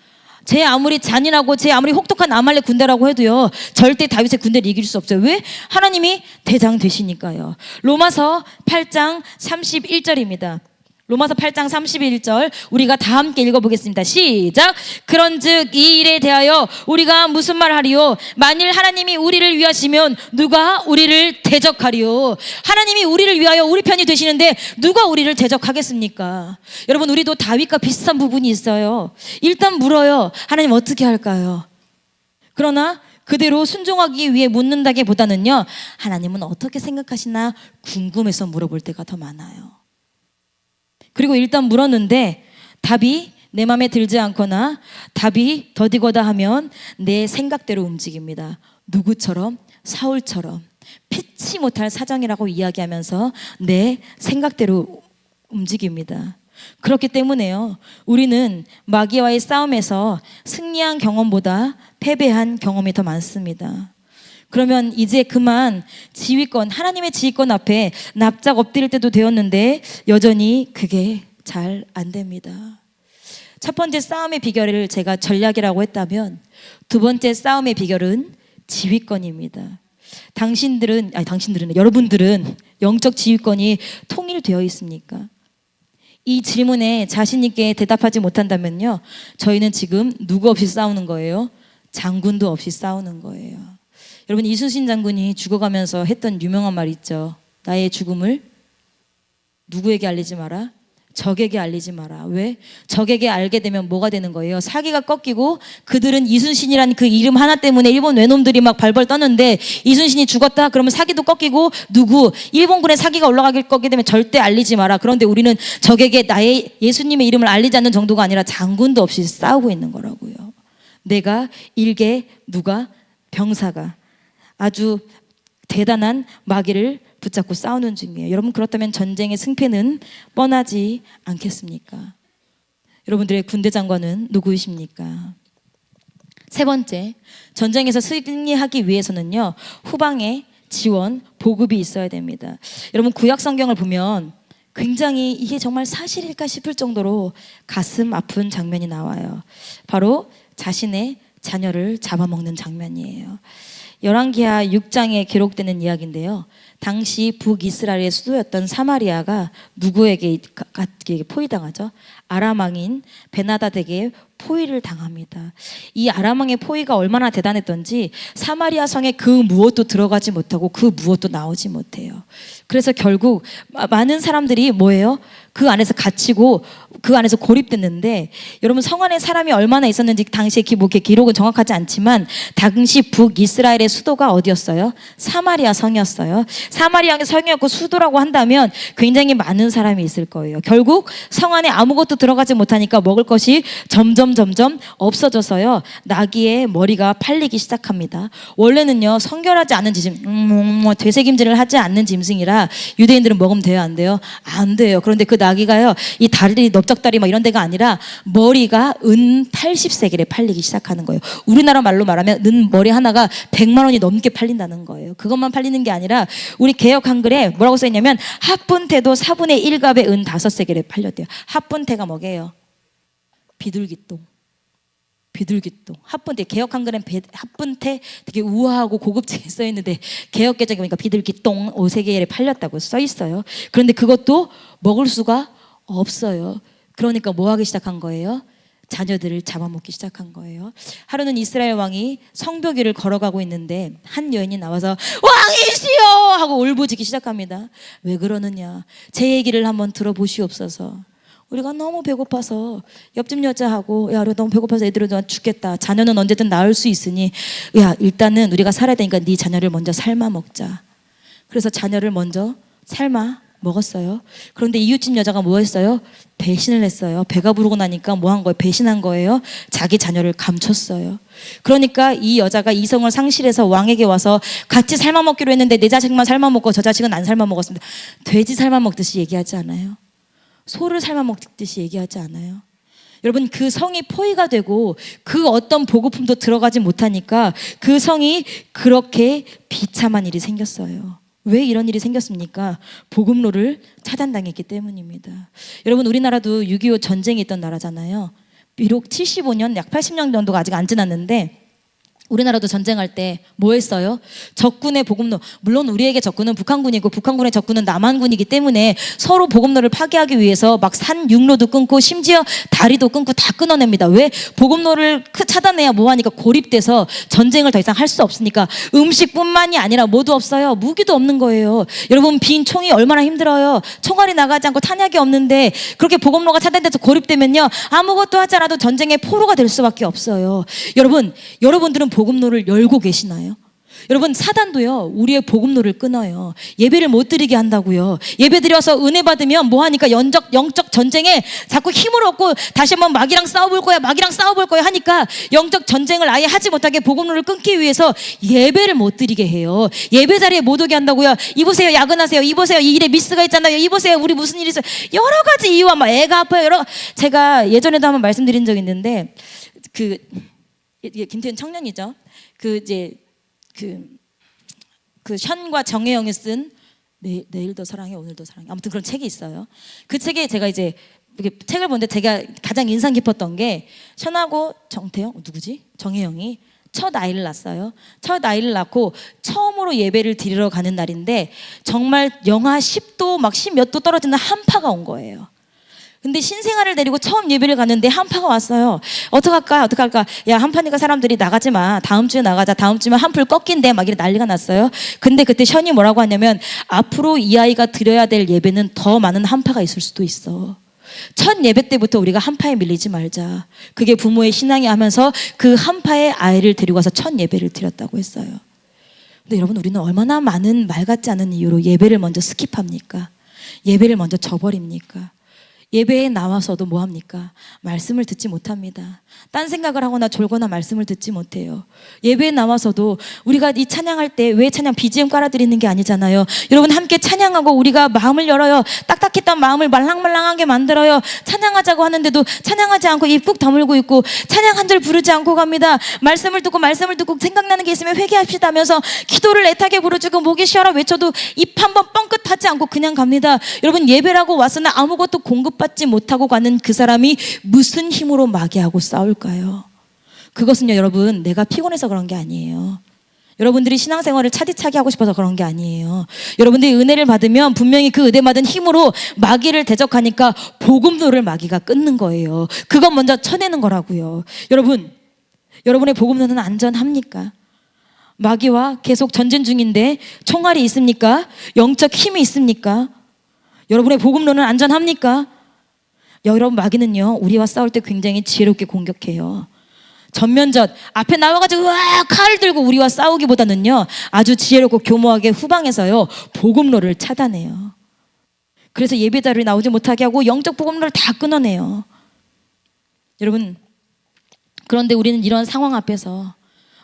제 아무리 잔인하고 제 아무리 혹독한 아말렉 군대라고 해도요, 절대 다윗의 군대를 이길 수 없어요. 왜? 하나님이 대장 되시니까요. 로마서 8장 31절입니다. 로마서 8장 31절 우리가 다 함께 읽어보겠습니다. 시작. 그런즉 이 일에 대하여 우리가 무슨 말 하리요? 만일 하나님이 우리를 위하시면 누가 우리를 대적하리요? 하나님이 우리를 위하여 우리 편이 되시는데 누가 우리를 대적하겠습니까? 여러분, 우리도 다윗과 비슷한 부분이 있어요. 일단 물어요. 하나님, 어떻게 할까요? 그러나 그대로 순종하기 위해 묻는다기보다는요, 하나님은 어떻게 생각하시나 궁금해서 물어볼 때가 더 많아요. 그리고 일단 물었는데 답이 내 마음에 들지 않거나 답이 더디거다 하면 내 생각대로 움직입니다. 누구처럼? 사울처럼 피치 못할 사정이라고 이야기하면서 내 생각대로 움직입니다. 그렇기 때문에요, 우리는 마귀와의 싸움에서 승리한 경험보다 패배한 경험이 더 많습니다. 그러면 이제 그만 지휘권, 하나님의 지휘권 앞에 납작 엎드릴 때도 되었는데 여전히 그게 잘 안 됩니다. 첫 번째 싸움의 비결을 제가 전략이라고 했다면 두 번째 싸움의 비결은 지휘권입니다. 여러분들은 영적 지휘권이 통일되어 있습니까? 이 질문에 자신 있게 대답하지 못한다면요, 저희는 지금 누구 없이 싸우는 거예요? 장군도 없이 싸우는 거예요. 여러분, 이순신 장군이 죽어가면서 했던 유명한 말 있죠. 나의 죽음을 누구에게 알리지 마라? 적에게 알리지 마라. 왜? 적에게 알게 되면 뭐가 되는 거예요? 사기가 꺾이고 그들은 이순신이란 그 이름 하나 때문에 일본 외놈들이 막 발벌 떠는데 이순신이 죽었다? 그러면 사기도 꺾이고 일본군의 사기가 올라가게 되면 절대 알리지 마라. 그런데 우리는 적에게 나의 예수님의 이름을 알리지 않는 정도가 아니라 장군도 없이 싸우고 있는 거라고요. 내가, 일개, 누가, 병사가 아주 대단한 마귀를 붙잡고 싸우는 중이에요. 여러분, 그렇다면 전쟁의 승패는 뻔하지 않겠습니까? 여러분들의 군대 장관은 누구이십니까? 세 번째, 전쟁에서 승리하기 위해서는요, 후방에 지원, 보급이 있어야 됩니다. 여러분, 구약 성경을 보면 굉장히 이게 정말 사실일까 싶을 정도로 가슴 아픈 장면이 나와요. 바로 자신의 자녀를 잡아먹는 장면이에요. 열왕기하 6장에 기록되는 이야기인데요. 당시 북이스라엘의 수도였던 사마리아가 누구에게 포위당하죠? 아람 왕인 베나다덱에게 포위를 당합니다. 이 아람 왕의 포위가 얼마나 대단했던지 사마리아 성에 그 무엇도 들어가지 못하고 그 무엇도 나오지 못해요. 그래서 결국 많은 사람들이 뭐예요? 그 안에서 갇히고 그 안에서 고립됐는데, 여러분, 성 안에 사람이 얼마나 있었는지 당시에 기록은 정확하지 않지만 당시 북이스라엘의 수도가 어디였어요? 사마리아 성이었어요. 사마리아 성이었고 수도라고 한다면 굉장히 많은 사람이 있을 거예요. 결국 성 안에 아무것도 들어가지 못하니까 먹을 것이 점점 없어져서요, 나귀의 머리가 팔리기 시작합니다. 원래는요, 성결하지 않은 짐승, 되새김질을 하지 않는 짐승이라 유대인들은 먹으면 돼요, 안 돼요? 안 돼요. 그런데 그 나귀가요, 이 다리, 넓적다리 막 이런 데가 아니라 머리가 은 80세겔에 팔리기 시작하는 거예요. 우리나라 말로 말하면 은 머리 하나가 100만 원이 넘게 팔린다는 거예요. 그것만 팔리는 게 아니라 우리 개역 한글에 뭐라고 써있냐면 합분태도 4분의 1갑의 은 5세겔에 팔렸대요. 합분태가 뭐게요? 비둘기똥. 합분태, 개역 한글엔 합분태 되게 우아하고 고급지게 써있는데 개역 개정에 보니까 비둘기똥 5세겔에 팔렸다고 써있어요. 그런데 그것도 먹을 수가 없어요. 그러니까 뭐 하기 시작한 거예요? 자녀들을 잡아먹기 시작한 거예요. 하루는 이스라엘 왕이 성벽 위를 걸어가고 있는데 한 여인이 나와서 왕이시여 하고 울부짖기 시작합니다. 왜 그러느냐? 제 얘기를 한번 들어보시옵소서. 우리가 너무 배고파서 옆집 여자하고, 야, 우리 너무 배고파서 애들은 죽겠다. 자녀는 언제든 낳을 수 있으니, 야, 일단은 우리가 살아야 되니까 네 자녀를 먼저 삶아 먹자. 그래서 자녀를 먼저 삶아 먹었어요. 그런데 이웃집 여자가 뭐 했어요? 배신을 했어요. 배가 부르고 나니까 뭐 한 거예요? 배신한 거예요. 자기 자녀를 감췄어요. 그러니까 이 여자가 이성을 상실해서 왕에게 와서 같이 삶아 먹기로 했는데 내 자식만 삶아 먹고 저 자식은 안 삶아 먹었습니다. 돼지 삶아 먹듯이 얘기하지 않아요? 소를 삶아 먹듯이 얘기하지 않아요? 여러분, 그 성이 포위가 되고 그 어떤 보급품도 들어가지 못하니까 그 성이 그렇게 비참한 일이 생겼어요. 왜 이런 일이 생겼습니까? 보급로를 차단당했기 때문입니다. 여러분, 우리나라도 6.25 전쟁이 있던 나라잖아요. 비록 75년, 약 80년 정도가 아직 안 지났는데 우리나라도 전쟁할 때 뭐 했어요? 적군의 보급로, 물론 우리에게 적군은 북한군이고 북한군의 적군은 남한군이기 때문에 서로 보급로를 파괴하기 위해서 막 산 육로도 끊고 심지어 다리도 끊고 다 끊어냅니다. 왜? 보급로를 차단해야 뭐하니까 고립돼서 전쟁을 더 이상 할 수 없으니까. 음식뿐만이 아니라 뭐도 없어요. 무기도 없는 거예요. 여러분, 빈 총이 얼마나 힘들어요. 총알이 나가지 않고 탄약이 없는데 그렇게 보급로가 차단돼서 고립되면요, 아무것도 하지 않아도 전쟁의 포로가 될 수밖에 없어요. 여러분들은 보급로를 열고 계시나요? 여러분, 사단도요, 우리의 보급로를 끊어요. 예배를 못 드리게 한다고요. 예배 드려서 은혜 받으면 뭐하니까 영적 전쟁에 자꾸 힘을 얻고 다시 한번 마귀랑 싸워볼 거야 하니까 영적 전쟁을 아예 하지 못하게 보급로를 끊기 위해서 예배를 못 드리게 해요. 예배 자리에 못 오게 한다고요. 이보세요, 야근하세요. 이보세요, 이 일에 미스가 있잖아요. 이보세요, 우리 무슨 일이 있어요. 여러 가지 이유와 막 애가 아파요. 제가 예전에도 한번 말씀드린 적 있는데, 김태현 청년이죠. 그 션과 정혜영이 쓴 내일도 사랑해 오늘도 사랑해, 아무튼 그런 책이 있어요. 그 책에 제가 이제 이렇게 책을 보는데 제가 가장 인상 깊었던 게 션하고 누구지? 정혜영이 첫 아이를 낳았어요. 첫 아이를 낳고 처음으로 예배를 드리러 가는 날인데 정말 영하 10도 막 10몇 도 떨어지는 한파가 온 거예요. 근데 신생아를 데리고 처음 예배를 갔는데 한파가 왔어요. 어떡할까? 야, 한파니까 사람들이 나가지 마. 다음 주에 나가자. 다음 주면 한풀 꺾인대. 막 이렇게 난리가 났어요. 근데 그때 션이 뭐라고 하냐면 앞으로 이 아이가 드려야 될 예배는 더 많은 한파가 있을 수도 있어. 첫 예배 때부터 우리가 한파에 밀리지 말자. 그게 부모의 신앙이 하면서 그 한파에 아이를 데리고 와서 첫 예배를 드렸다고 했어요. 근데 여러분, 우리는 얼마나 많은 말 같지 않은 이유로 예배를 먼저 스킵합니까? 예배를 먼저 저버립니까? 예배에 나와서도 뭐합니까? 말씀을 듣지 못합니다. 딴 생각을 하거나 졸거나 말씀을 듣지 못해요. 예배에 나와서도 우리가 이 찬양할 때 왜 찬양 BGM 깔아드리는 게 아니잖아요. 여러분, 함께 찬양하고 우리가 마음을 열어요. 딱딱했던 마음을 말랑말랑하게 만들어요. 찬양하자고 하는데도 찬양하지 않고 입 꾹 다물고 있고 찬양 한 절 부르지 않고 갑니다. 말씀을 듣고 생각나는 게 있으면 회개합시다 하면서 기도를 애타게 부르주고 목이 쉬어라 외쳐도 입 한번 뻥끗하지 않고 그냥 갑니다. 여러분, 예배라고 왔으나 아무것도 공급받지 못하고 가는 그 사람이 무슨 힘으로 마귀하고 싸울까요? 그것은요, 여러분, 내가 피곤해서 그런 게 아니에요. 여러분들이 신앙생활을 차디차게 하고 싶어서 그런 게 아니에요. 여러분들이 은혜를 받으면 분명히 그 은혜 받은 힘으로 마귀를 대적하니까 복음노를 마귀가 끊는 거예요. 그것 먼저 쳐내는 거라고요. 여러분, 여러분의 복음노는 안전합니까? 마귀와 계속 전쟁 중인데 총알이 있습니까? 영적 힘이 있습니까? 여러분의 복음노는 안전합니까? 여러분, 마귀는요, 우리와 싸울 때 굉장히 지혜롭게 공격해요. 전면전 앞에 나와가지고 으악 칼을 들고 우리와 싸우기보다는요, 아주 지혜롭고 교모하게 후방에서요 복음로를 차단해요. 그래서 예배 자리에 나오지 못하게 하고 영적 복음로를 다 끊어내요. 여러분, 그런데 우리는 이런 상황 앞에서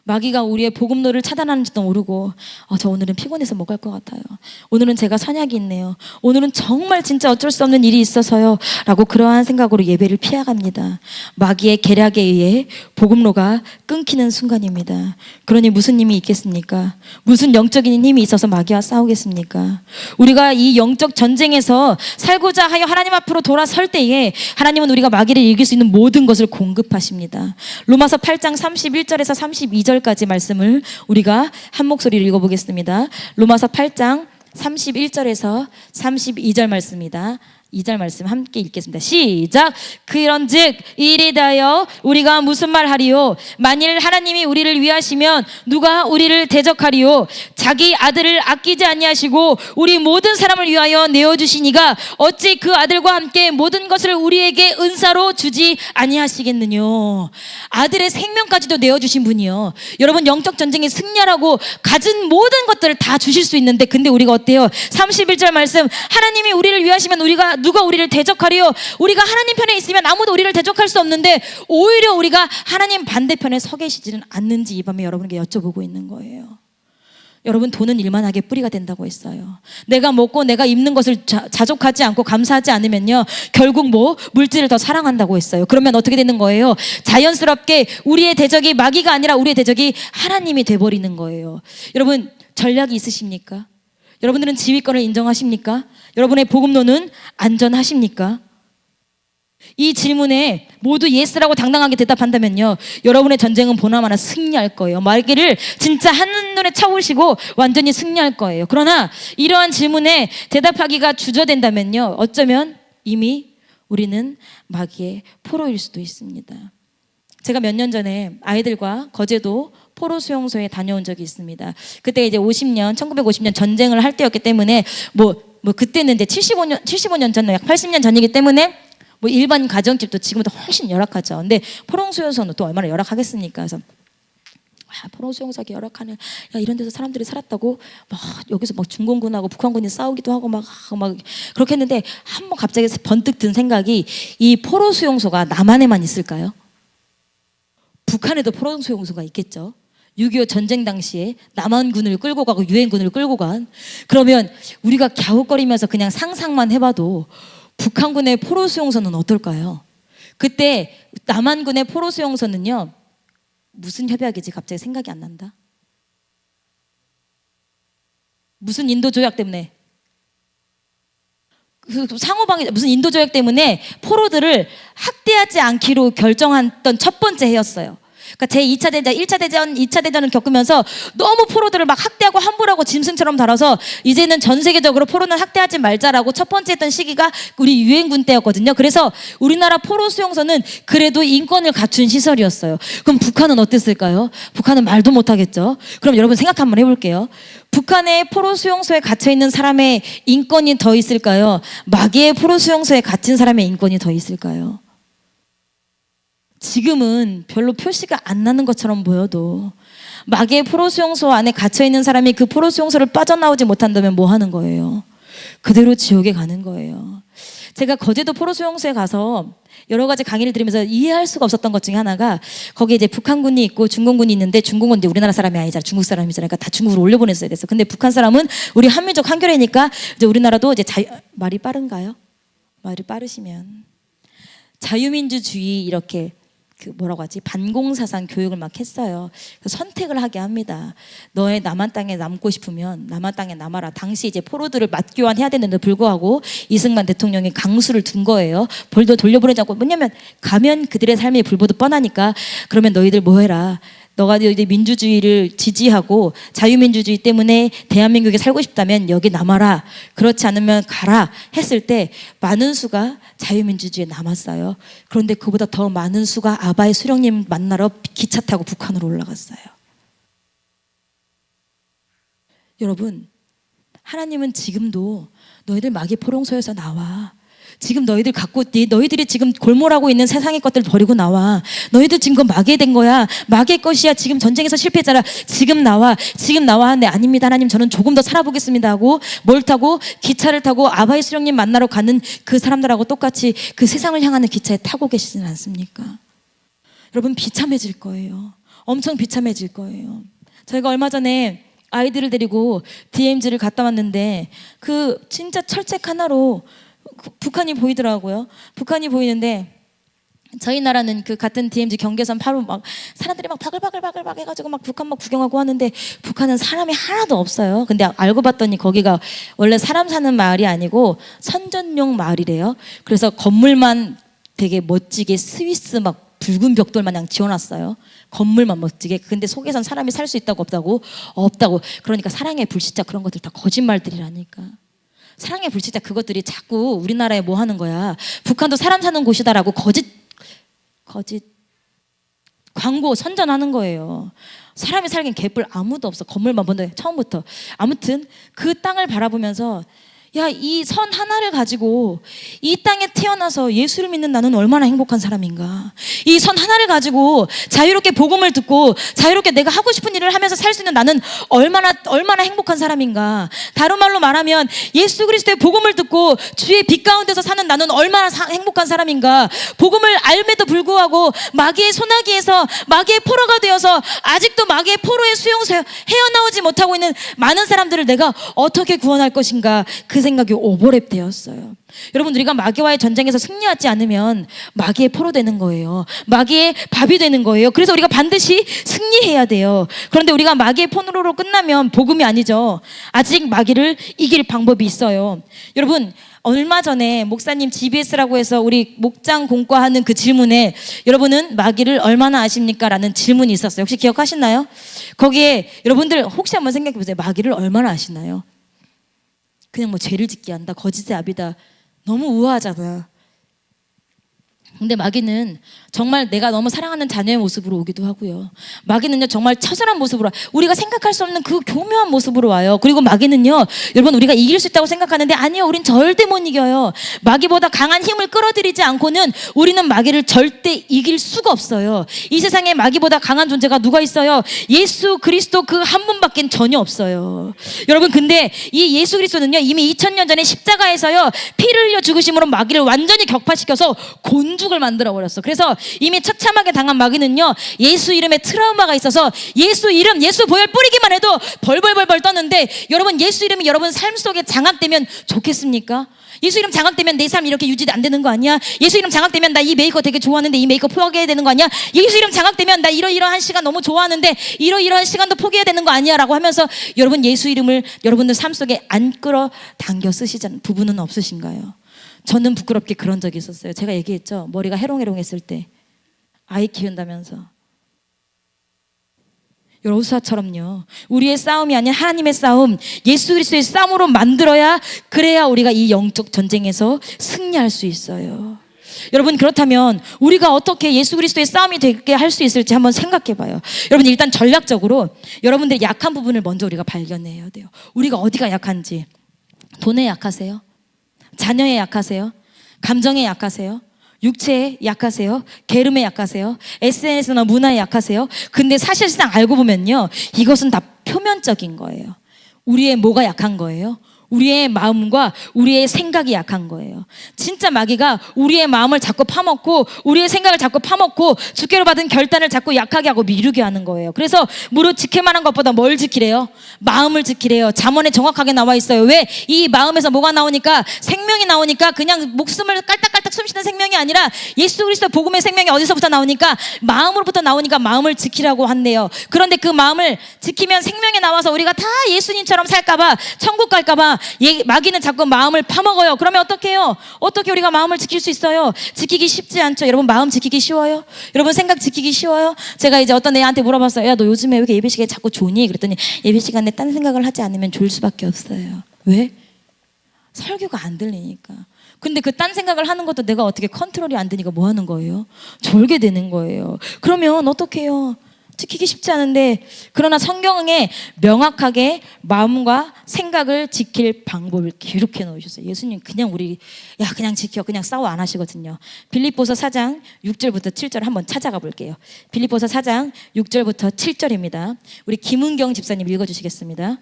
마귀가 우리의 복음로를 차단하는지도 모르고 저 오늘은 피곤해서 못 갈 것 같아요. 오늘은 제가 선약이 있네요. 오늘은 정말 진짜 어쩔 수 없는 일이 있어서요 라고 그러한 생각으로 예배를 피해갑니다. 마귀의 계략에 의해 복음로가 끊기는 순간입니다. 그러니 무슨 힘이 있겠습니까? 무슨 영적인 힘이 있어서 마귀와 싸우겠습니까? 우리가 이 영적 전쟁에서 살고자 하여 하나님 앞으로 돌아설 때에 하나님은 우리가 마귀를 이길 수 있는 모든 것을 공급하십니다. 로마서 8장 31절에서 32절 까지 말씀을 우리가 한 목소리로 읽어보겠습니다. 로마서 8장 31절에서 32절 말씀입니다. 2절 말씀 함께 읽겠습니다. 시작. 그런즉 이에 대하여 우리가 무슨 말하리요? 만일 하나님이 우리를 위하시면 누가 우리를 대적하리요? 자기 아들을 아끼지 아니하시고 우리 모든 사람을 위하여 내어주시니가 어찌 그 아들과 함께 모든 것을 우리에게 은사로 주지 아니하시겠느뇨? 아들의 생명까지도 내어주신 분이요. 여러분, 영적 전쟁에 승리하라고 가진 모든 것들을 다 주실 수 있는데, 근데 우리가 어때요? 31절 말씀, 하나님이 우리를 위하시면 누가 우리를 대적하리요? 우리가 하나님 편에 있으면 아무도 우리를 대적할 수 없는데 오히려 우리가 하나님 반대편에 서 계시지는 않는지 이 밤에 여러분에게 여쭤보고 있는 거예요. 여러분, 돈은 일만하게 뿌리가 된다고 했어요. 내가 먹고 내가 입는 것을 자족하지 않고 감사하지 않으면요, 결국 물질을 더 사랑한다고 했어요. 그러면 어떻게 되는 거예요? 자연스럽게 우리의 대적이 마귀가 아니라 우리의 대적이 하나님이 돼버리는 거예요. 여러분, 전략이 있으십니까? 여러분들은 지휘권을 인정하십니까? 여러분의 복음로는 안전하십니까? 이 질문에 모두 예스라고 당당하게 대답한다면요, 여러분의 전쟁은 보나마나 승리할 거예요. 마귀를 진짜 한눈에 쳐보시고 완전히 승리할 거예요. 그러나 이러한 질문에 대답하기가 주저된다면요, 어쩌면 이미 우리는 마귀의 포로일 수도 있습니다. 제가 몇 년 전에 아이들과 거제도 포로 수용소에 다녀온 적이 있습니다. 그때 이제 1950년 전쟁을 할 때였기 때문에 그때는 이제 75년 전, 약 80년 전이기 때문에 일반 가정집도 지금보다 훨씬 열악하죠. 근데 포로 수용소는 또 얼마나 열악하겠습니까? 그래서 포로 수용소가 열악하네. 이런 데서 사람들이 살았다고 여기서 중공군하고 북한군이 싸우기도 하고 막 그렇게 했는데, 한번 갑자기 번뜩 든 생각이, 이 포로 수용소가 남한에만 있을까요? 북한에도 포로 수용소가 있겠죠. 6.25 전쟁 당시에 남한군을 끌고 가고 유엔군을 끌고 간, 그러면 우리가 갸웃거리면서 그냥 상상만 해봐도 북한군의 포로 수용소는 어떨까요? 그때 남한군의 포로 수용소는요, 무슨 협약이지 갑자기 생각이 안 난다. 무슨 인도 조약 때문에? 그 상호방위 무슨 인도 조약 때문에 포로들을 학대하지 않기로 결정했던 첫 번째 해였어요. 그러니까 제2차 대전, 1차 대전, 2차 대전을 겪으면서 너무 포로들을 막 학대하고 함부로하고 짐승처럼 다뤄서 이제는 전 세계적으로 포로는 학대하지 말자라고 첫 번째 했던 시기가 우리 유엔군 때였거든요. 그래서 우리나라 포로 수용소는 그래도 인권을 갖춘 시설이었어요. 그럼 북한은 어땠을까요? 북한은 말도 못하겠죠. 그럼 여러분 생각 한번 해볼게요. 북한의 포로 수용소에 갇혀 있는 사람의 인권이 더 있을까요? 마귀의 포로 수용소에 갇힌 사람의 인권이 더 있을까요? 지금은 별로 표시가 안 나는 것처럼 보여도 마귀의 포로 수용소 안에 갇혀 있는 사람이 그 포로 수용소를 빠져나오지 못한다면 뭐 하는 거예요? 그대로 지옥에 가는 거예요. 제가 거제도 포로 수용소에 가서 여러 가지 강의를 들으면서 이해할 수가 없었던 것 중에 하나가 거기에 이제 북한군이 있고 중공군이 있는데 중공은 이제 우리나라 사람이 아니잖아. 중국 사람이잖아. 그러니까 다 중국으로 올려보냈어야 됐어. 근데 북한 사람은 우리 한민족 한결이니까 이제 우리나라도 이제 말이 빠른가요? 말이 빠르시면 자유민주주의 이렇게 그 뭐라고 하지? 반공사상 교육을 막 했어요. 그래서 선택을 하게 합니다. 너의 남한 땅에 남고 싶으면 남한 땅에 남아라. 당시 이제 포로들을 맞교환해야 되는데 불구하고 이승만 대통령이 강수를 둔 거예요. 벌도 돌려보내지 않고. 뭐냐면 가면 그들의 삶이 불보듯 뻔하니까 그러면 너희들 뭐 해라. 너가 이제 민주주의를 지지하고 자유민주주의 때문에 대한민국에 살고 싶다면 여기 남아라. 그렇지 않으면 가라 했을 때 많은 수가 자유민주주의에 남았어요. 그런데 그보다 더 많은 수가 아바의 수령님 만나러 기차 타고 북한으로 올라갔어요. 여러분, 하나님은 지금도 너희들 마귀 포용소에서 나와. 지금 너희들이 지금 골몰하고 있는 세상의 것들 버리고 나와. 너희들 지금 그건 마귀의 된 거야. 마귀의 것이야. 지금 전쟁에서 실패했잖아. 지금 나와 하는데 아닙니다. 하나님 저는 조금 더 살아보겠습니다 하고 뭘 타고 기차를 타고 아바이 수령님 만나러 가는 그 사람들하고 똑같이 그 세상을 향하는 기차에 타고 계시진 않습니까? 여러분 비참해질 거예요. 엄청 비참해질 거예요. 저희가 얼마 전에 아이들을 데리고 DMZ를 갔다 왔는데 그 진짜 철책 하나로 북한이 보이더라고요. 북한이 보이는데 저희 나라는 그 같은 DMZ 경계선 바로 막 사람들이 막 바글바글 해가지고 막 북한 막 구경하고 하는데 북한은 사람이 하나도 없어요. 근데 알고 봤더니 거기가 원래 사람 사는 마을이 아니고 선전용 마을이래요. 그래서 건물만 되게 멋지게 스위스 막 붉은 벽돌 마냥 지어놨어요. 건물만 멋지게. 근데 속에선 사람이 살 수 있다고 없다고. 그러니까 사랑의 불시착 그런 것들 다 거짓말들이라니까. 사랑의 불시착 그것들이 자꾸 우리나라에 뭐 하는 거야. 북한도 사람 사는 곳이다라고 거짓 광고 선전하는 거예요. 사람이 살긴 개뿔 아무도 없어. 건물만 본다 처음부터. 아무튼 그 땅을 바라보면서 야, 이 선 하나를 가지고 이 땅에 태어나서 예수를 믿는 나는 얼마나 행복한 사람인가. 이 선 하나를 가지고 자유롭게 복음을 듣고 자유롭게 내가 하고 싶은 일을 하면서 살 수 있는 나는 얼마나 행복한 사람인가. 다른 말로 말하면 예수 그리스도의 복음을 듣고 주의 빛 가운데서 사는 나는 얼마나 행복한 사람인가. 복음을 알면도 불구하고 마귀의 소나기에서 마귀의 포로가 되어서 아직도 마귀의 포로의 수용소에 헤어나오지 못하고 있는 많은 사람들을 내가 어떻게 구원할 것인가. 그 생각이 오버랩 되었어요. 여러분 우리가 마귀와의 전쟁에서 승리하지 않으면 마귀의 포로 되는 거예요. 마귀의 밥이 되는 거예요. 그래서 우리가 반드시 승리해야 돼요. 그런데 우리가 마귀의 포로로 끝나면 복음이 아니죠. 아직 마귀를 이길 방법이 있어요. 여러분 얼마 전에 목사님 GBS라고 해서 우리 목장 공과하는 그 질문에 여러분은 마귀를 얼마나 아십니까? 라는 질문이 있었어요. 혹시 기억하시나요? 거기에 여러분들 혹시 한번 생각해 보세요. 마귀를 얼마나 아시나요? 그냥 뭐 죄를 짓게 한다, 거짓의 압이다. 너무 우아하잖아. 근데 마귀는 정말 내가 너무 사랑하는 자녀의 모습으로 오기도 하고요. 마귀는요 정말 처절한 모습으로 우리가 생각할 수 없는 그 교묘한 모습으로 와요. 그리고 마귀는요 여러분 우리가 이길 수 있다고 생각하는데 아니요, 우린 절대 못 이겨요. 마귀보다 강한 힘을 끌어들이지 않고는 우리는 마귀를 절대 이길 수가 없어요. 이 세상에 마귀보다 강한 존재가 누가 있어요? 예수 그리스도 그 한 분밖엔 전혀 없어요. 여러분 근데 이 예수 그리스도는요 이미 2000년 전에 십자가에서요 피를 흘려 죽으심으로 마귀를 완전히 격파시켜서 곤 영죽을 만들어 버렸어. 그래서 이미 처참하게 당한 마귀는요, 예수 이름에 트라우마가 있어서 예수 이름, 예수 보혈 뿌리기만 해도 벌벌벌벌 떴는데, 여러분 예수 이름이 여러분 삶 속에 장악되면 좋겠습니까? 예수 이름 장악되면 내 삶 이렇게 유지 안 되는 거 아니야? 예수 이름 장악되면 나 이 메이커 되게 좋아하는데 이 메이커 포기해야 되는 거 아니야? 예수 이름 장악되면 나 이러이러한 시간 너무 좋아하는데 이러이러한 시간도 포기해야 되는 거 아니야? 라고 하면서 여러분 예수 이름을 여러분들 삶 속에 안 끌어당겨 쓰시잖아요. 부부는 없으신가요? 저는 부끄럽게 그런 적이 있었어요. 제가 얘기했죠. 머리가 해롱해롱했을 때 아이 키운다면서. 여호수아처럼요, 우리의 싸움이 아닌 하나님의 싸움, 예수 그리스도의 싸움으로 만들어야, 그래야 우리가 이 영적 전쟁에서 승리할 수 있어요. 여러분, 그렇다면 우리가 어떻게 예수 그리스도의 싸움이 되게 할 수 있을지 한번 생각해 봐요. 여러분, 일단 전략적으로 여러분들의 약한 부분을 먼저 우리가 발견해야 돼요. 우리가 어디가 약한지. 돈에 약하세요? 자녀에 약하세요? 감정에 약하세요? 육체에 약하세요? 게으름에 약하세요? SNS나 문화에 약하세요? 근데 사실상 알고 보면요, 이것은 다 표면적인 거예요. 우리의 뭐가 약한 거예요? 우리의 마음과 우리의 생각이 약한 거예요. 진짜 마귀가 우리의 마음을 자꾸 파먹고 우리의 생각을 자꾸 파먹고 주께로 받은 결단을 자꾸 약하게 하고 미루게 하는 거예요. 그래서 무릇 지킬 만한 것보다 뭘 지키래요? 마음을 지키래요. 잠언에 정확하게 나와 있어요. 왜? 이 마음에서 뭐가 나오니까? 생명이 나오니까, 그냥 목숨을 깔딱깔딱 숨쉬는 생명이 아니라 예수 그리스도 복음의 생명이 어디서부터 나오니까? 마음으로부터 나오니까 마음을 지키라고 한대요. 그런데 그 마음을 지키면 생명이 나와서 우리가 다 예수님처럼 살까봐, 천국 갈까봐 마귀는 자꾸 마음을 파먹어요. 그러면 어떻게 해요? 어떻게 우리가 마음을 지킬 수 있어요? 지키기 쉽지 않죠. 여러분, 마음 지키기 쉬워요? 여러분, 생각 지키기 쉬워요? 제가 이제 어떤 애한테 물어봤어요. 야, 너 요즘에 왜 이렇게 예배 시간에 자꾸 조니? 그랬더니 예배 시간에 딴 생각을 하지 않으면 졸 수밖에 없어요. 왜? 설교가 안 들리니까. 근데 그 딴 생각을 하는 것도 내가 어떻게 컨트롤이 안 되니까 뭐 하는 거예요? 졸게 되는 거예요. 그러면 어떻게 해요? 지키기 쉽지 않은데, 그러나 성경에 명확하게 마음과 생각을 지킬 방법을 기록해 놓으셨어요. 예수님 그냥 그냥 지켜, 그냥 싸워 안 하시거든요. 빌립보서 4장 6절부터 7절 한번 찾아가 볼게요. 빌립보서 4장 6절부터 7절입니다. 우리 김은경 집사님 읽어주시겠습니다.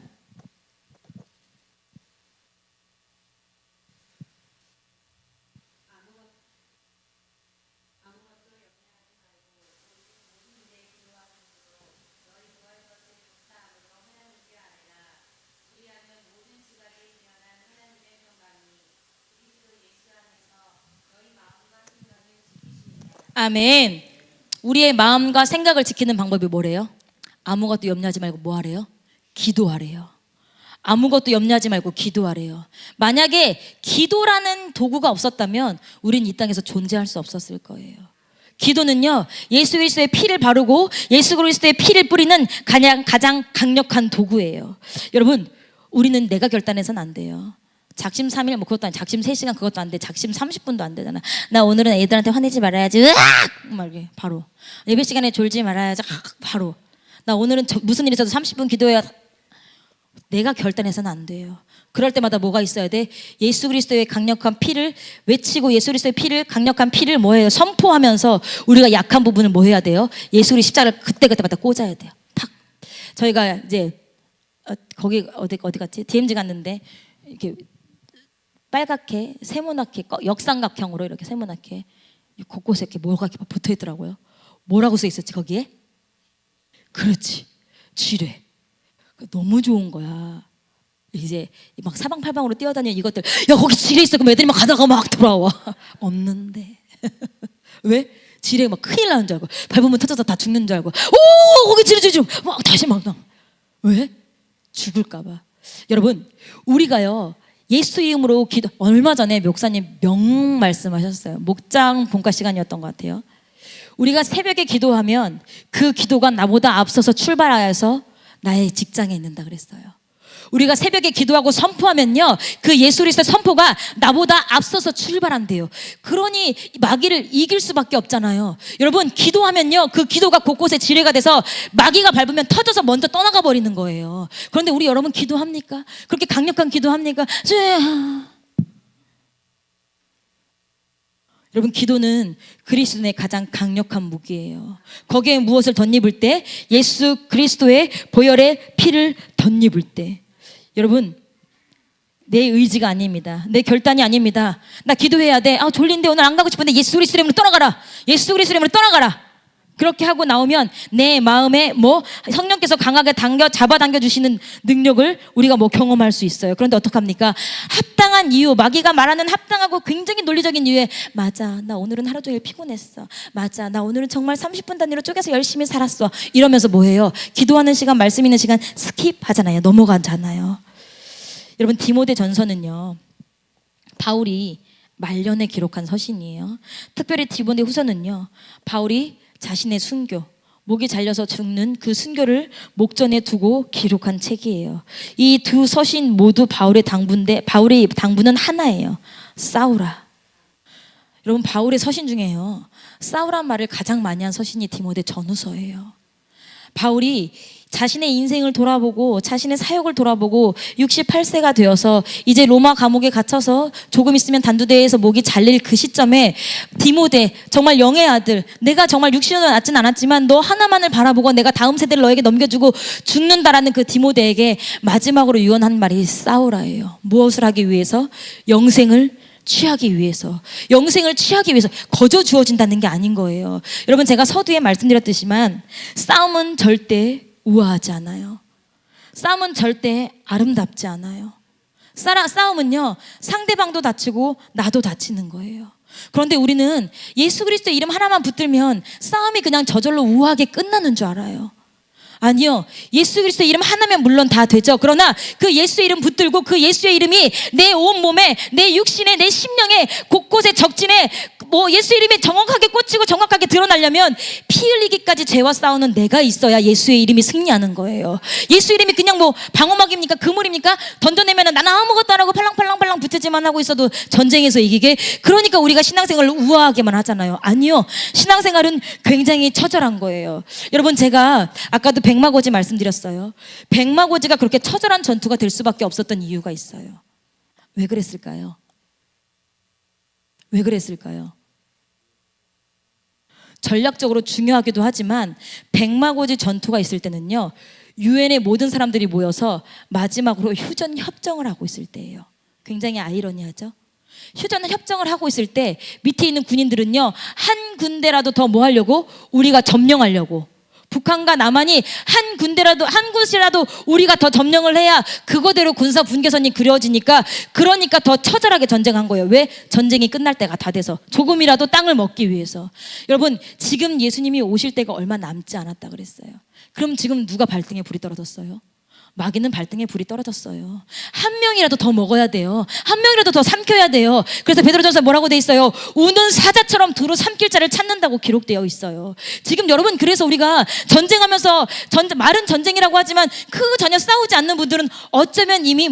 아멘. 우리의 마음과 생각을 지키는 방법이 뭐래요? 아무것도 염려하지 말고 뭐 하래요? 기도하래요. 아무것도 염려하지 말고 기도하래요. 만약에 기도라는 도구가 없었다면 우린 이 땅에서 존재할 수 없었을 거예요. 기도는요, 예수 그리스도의 피를 바르고 예수 그리스도의 피를 뿌리는 가장 강력한 도구예요. 여러분, 우리는 내가 결단해서는 안 돼요. 작심 3일 뭐 그것도 아니, 작심 3시간 그것도 안 돼. 작심 30분도 안 되잖아. 나 오늘은 애들한테 화내지 말아야지. 으악! 막 이렇게 바로. 예배 시간에 졸지 말아야지. 바로. 나 오늘은 무슨 일이 있어도 30분 기도해야. 내가 결단해서는 안 돼요. 그럴 때마다 뭐가 있어야 돼? 예수 그리스도의 강력한 피를 외치고, 예수 그리스도의 피를, 강력한 피를 뭐 해요? 선포하면서 우리가 약한 부분을 뭐 해야 돼요? 예수 그리스도의 십자가를 그때마다 꽂아야 돼요. 탁. 저희가 이제 거기 어디 갔지? DMZ 갔는데 이렇게 빨갛게 세모나게 역삼각형으로 이렇게 세모나게 곳곳에 이렇게 뭐가 이렇게 붙어 있더라고요. 뭐라고 써 있었지 거기에? 그렇지, 지뢰. 너무 좋은 거야. 이제 막 사방팔방으로 뛰어다니는 이것들, 야 거기 지뢰 있어. 그럼 애들이 막 가다가 막 돌아와. 없는데. 왜? 지뢰 막 큰일 나는 줄 알고, 밟으면 터져서 다 죽는 줄 알고, 오 거기 지뢰 막 다시 막. 왜? 죽을까봐. 여러분, 우리가요 예수 이름으로 기도, 얼마 전에 목사님 명 말씀하셨어요. 목장 본가 시간이었던 것 같아요. 우리가 새벽에 기도하면 그 기도가 나보다 앞서서 출발하여서 나의 직장에 있는다 그랬어요. 우리가 새벽에 기도하고 선포하면요, 그 예수 그리스도의 선포가 나보다 앞서서 출발한대요. 그러니 마귀를 이길 수밖에 없잖아요. 여러분, 기도하면요, 그 기도가 곳곳에 지뢰가 돼서 마귀가 밟으면 터져서 먼저 떠나가 버리는 거예요. 그런데 우리 여러분 기도합니까? 그렇게 강력한 기도합니까? 여러분, 기도는 그리스도의 가장 강력한 무기예요. 거기에 무엇을 덧입을 때? 예수 그리스도의 보혈의 피를 덧입을 때. 여러분, 내 의지가 아닙니다. 내 결단이 아닙니다. 나 기도해야 돼. 아, 졸린데 오늘 안 가고 싶은데 예수 그리스도 이름으로 떠나가라. 예수 그리스도 이름으로 떠나가라. 그렇게 하고 나오면 내 마음에 성령께서 강하게 잡아당겨 주시는 능력을 우리가 경험할 수 있어요. 그런데 어떡합니까? 합당한 이유, 마귀가 말하는 합당하고 굉장히 논리적인 이유에, 맞아, 나 오늘은 하루 종일 피곤했어. 맞아, 나 오늘은 정말 30분 단위로 쪼개서 열심히 살았어. 이러면서 뭐해요? 기도하는 시간, 말씀 있는 시간 스킵하잖아요. 넘어가잖아요. 여러분, 디모데전서는요, 바울이 말년에 기록한 서신이에요. 특별히 디모데후서는요, 바울이 자신의 순교, 목이 잘려서 죽는 그 순교를 목전에 두고 기록한 책이에요. 이 두 서신 모두 바울의 당부인데, 바울의 당부는 하나예요. 싸우라. 여러분, 바울의 서신 중에요, 싸우란 말을 가장 많이 한 서신이 디모데 전후서예요. 바울이 자신의 인생을 돌아보고 자신의 사역을 돌아보고 68세가 되어서 이제 로마 감옥에 갇혀서 조금 있으면 단두대에서 목이 잘릴 그 시점에, 디모데, 정말 영의 아들, 내가 정말 육신으로 낳진 않았지만 너 하나만을 바라보고 내가 다음 세대를 너에게 넘겨주고 죽는다라는 그 디모데에게 마지막으로 유언한 말이 싸우라예요. 무엇을 하기 위해서? 영생을 취하기 위해서. 영생을 취하기 위해서. 거저 주어진다는 게 아닌 거예요. 여러분, 제가 서두에 말씀드렸듯이만 싸움은 절대 우아하지 않아요. 싸움은 절대 아름답지 않아요. 싸움은요, 상대방도 다치고 나도 다치는 거예요. 그런데 우리는 예수 그리스도의 이름 하나만 붙들면 싸움이 그냥 저절로 우아하게 끝나는 줄 알아요. 아니요, 예수 그리스도의 이름 하나면 물론 다 되죠. 그러나 그 예수의 이름 붙들고 그 예수의 이름이 내 온몸에, 내 육신에, 내 심령에, 곳곳에 적진에 예수 이름이 정확하게 꽂히고 정확하게 드러나려면 피 흘리기까지 죄와 싸우는 내가 있어야 예수의 이름이 승리하는 거예요. 예수 이름이 그냥 방어막입니까? 그물입니까? 던져내면 나는 아무것도 안 하고 팔랑팔랑팔랑 붙이지만 하고 있어도 전쟁에서 이기게. 그러니까 우리가 신앙생활을 우아하게만 하잖아요. 아니요, 신앙생활은 굉장히 처절한 거예요. 여러분, 제가 아까도 백마고지 말씀드렸어요. 백마고지가 그렇게 처절한 전투가 될 수밖에 없었던 이유가 있어요. 왜 그랬을까요? 왜 그랬을까요? 전략적으로 중요하기도 하지만 백마고지 전투가 있을 때는요, 유엔의 모든 사람들이 모여서 마지막으로 휴전 협정을 하고 있을 때예요. 굉장히 아이러니하죠? 휴전 협정을 하고 있을 때 밑에 있는 군인들은요, 한 군대라도 더 하려고? 우리가 점령하려고. 북한과 남한이 한 군대라도, 한 곳이라도 우리가 더 점령을 해야 그거대로 군사 분계선이 그려지니까, 그러니까 더 처절하게 전쟁한 거예요. 왜? 전쟁이 끝날 때가 다 돼서, 조금이라도 땅을 먹기 위해서. 여러분, 지금 예수님이 오실 때가 얼마 남지 않았다 그랬어요. 그럼 지금 누가 발등에 불이 떨어졌어요? 마귀는 발등에 불이 떨어졌어요. 한 명이라도 더 먹어야 돼요. 한 명이라도 더 삼켜야 돼요. 그래서 베드로전서에 뭐라고 돼 있어요? 우는 사자처럼 두루 삼킬 자를 찾는다고 기록되어 있어요. 지금 여러분, 그래서 우리가 전쟁하면서 말은 전쟁이라고 하지만 그 전혀 싸우지 않는 분들은 어쩌면 이미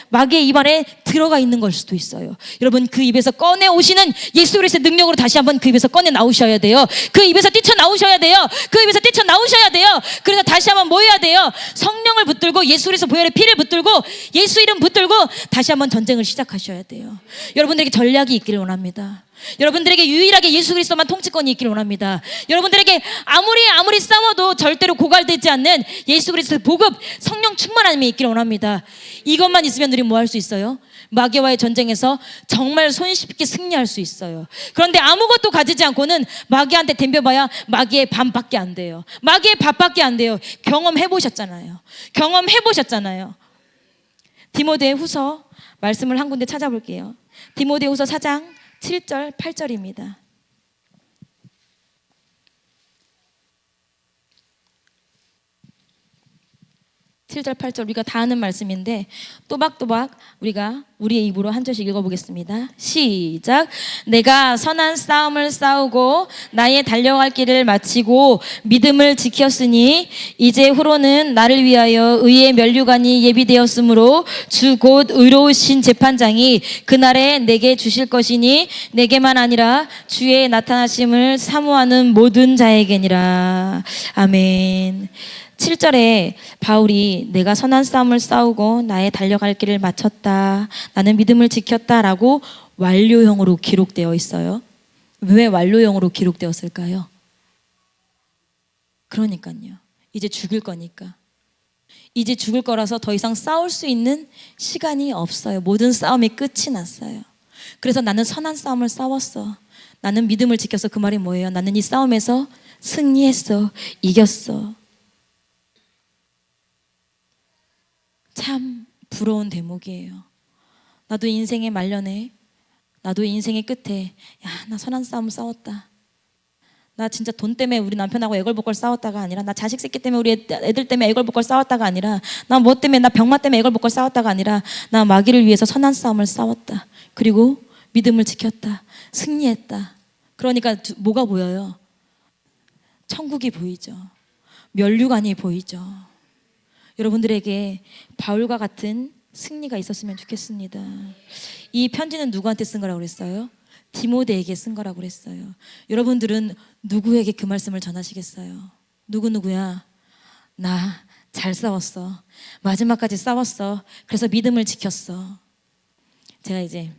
마귀의 입안에 들어가 있는 걸 수도 있어요. 여러분, 그 입에서 꺼내 오시는 예수 그리스도의 능력으로 다시 한번 그 입에서 꺼내 나오셔야 돼요. 그 입에서 뛰쳐나오셔야 돼요. 그 입에서 뛰쳐나오셔야 돼요. 그래서 다시 한번 뭐 해야 돼요? 성령을 붙들고 예수 그리스도 보혈의 피를 붙들고 예수 이름 붙들고 다시 한번 전쟁을 시작하셔야 돼요. 여러분들에게 전략이 있기를 원합니다. 여러분들에게 유일하게 예수 그리스도만 통치권이 있기를 원합니다. 여러분들에게 아무리 싸워도 절대로 고갈되지 않는 예수 그리스도의 복음, 성령 충만함이 있기를 원합니다. 이것만 있으면 우리 뭐 할 수 있어요? 마귀와의 전쟁에서 정말 손쉽게 승리할 수 있어요. 그런데 아무것도 가지지 않고는 마귀한테 덤벼봐야 마귀의 반밖에 안 돼요. 마귀의 밥밖에 안 돼요. 경험해보셨잖아요. 디모데 후서 말씀을 한 군데 찾아볼게요. 디모데 후서 4장 7절 8절입니다. 7절 8절 우리가 다 아는 말씀인데 또박또박 우리가 우리의 입으로 한 절씩 읽어보겠습니다. 시작. 내가 선한 싸움을 싸우고 나의 달려갈 길을 마치고 믿음을 지켰으니 이제 후로는 나를 위하여 의의 면류관이 예비되었으므로 주 곧 의로우신 재판장이 그날에 내게 주실 것이니 내게만 아니라 주의 나타나심을 사모하는 모든 자에게니라. 아멘. 7절에 바울이 내가 선한 싸움을 싸우고 나의 달려갈 길을 마쳤다, 나는 믿음을 지켰다라고 완료형으로 기록되어 있어요. 왜 완료형으로 기록되었을까요? 그러니까요, 이제 죽을 거니까. 이제 죽을 거라서 더 이상 싸울 수 있는 시간이 없어요. 모든 싸움이 끝이 났어요. 그래서 나는 선한 싸움을 싸웠어. 나는 믿음을 지켜서. 그 말이 뭐예요? 나는 이 싸움에서 승리했어. 이겼어. 참 부러운 대목이에요. 나도 인생의 말년에, 나도 인생의 끝에, 야, 나 선한 싸움 싸웠다. 나 진짜 돈 때문에 우리 남편하고 애걸복걸 싸웠다가 아니라, 나 자식 새끼 때문에 우리 애들 때문에 애걸복걸 싸웠다가 아니라, 나 뭐 때문에, 나 병마 때문에 애걸복걸 싸웠다가 아니라, 나 마귀를 위해서 선한 싸움을 싸웠다. 그리고 믿음을 지켰다. 승리했다. 그러니까 뭐가 보여요? 천국이 보이죠. 면류관이 보이죠. 여러분들에게 바울과 같은 승리가 있었으면 좋겠습니다. 이 편지는 누구한테 쓴 거라고 그랬어요? 디모데에게 쓴 거라고 그랬어요. 여러분들은 누구에게 그 말씀을 전하시겠어요? 누구야? 나 잘 싸웠어. 마지막까지 싸웠어. 그래서 믿음을 지켰어. 제가 이제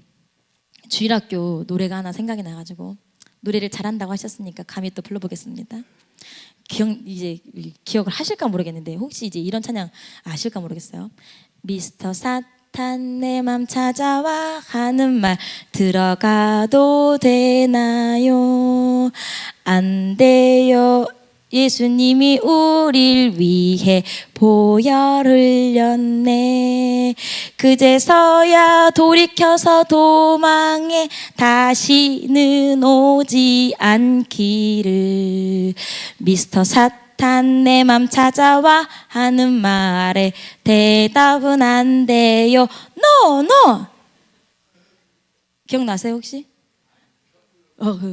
주일학교 노래가 하나 생각이 나가지고, 노래를 잘한다고 하셨으니까 감히 또 불러보겠습니다. 기억을 하실까 모르겠는데, 혹시 이제 이런 찬양 아실까 모르겠어요. 미스터 사탄 내 맘 찾아와 하는 말 들어가도 되나요? 안 돼요. 예수님이 우릴 위해 보혈 흘렸네. 그제서야 돌이켜서 도망해 다시는 오지 않기를. 미스터 사탄 내 맘 찾아와 하는 말에 대답은 안 돼요. No. 기억나세요 혹시?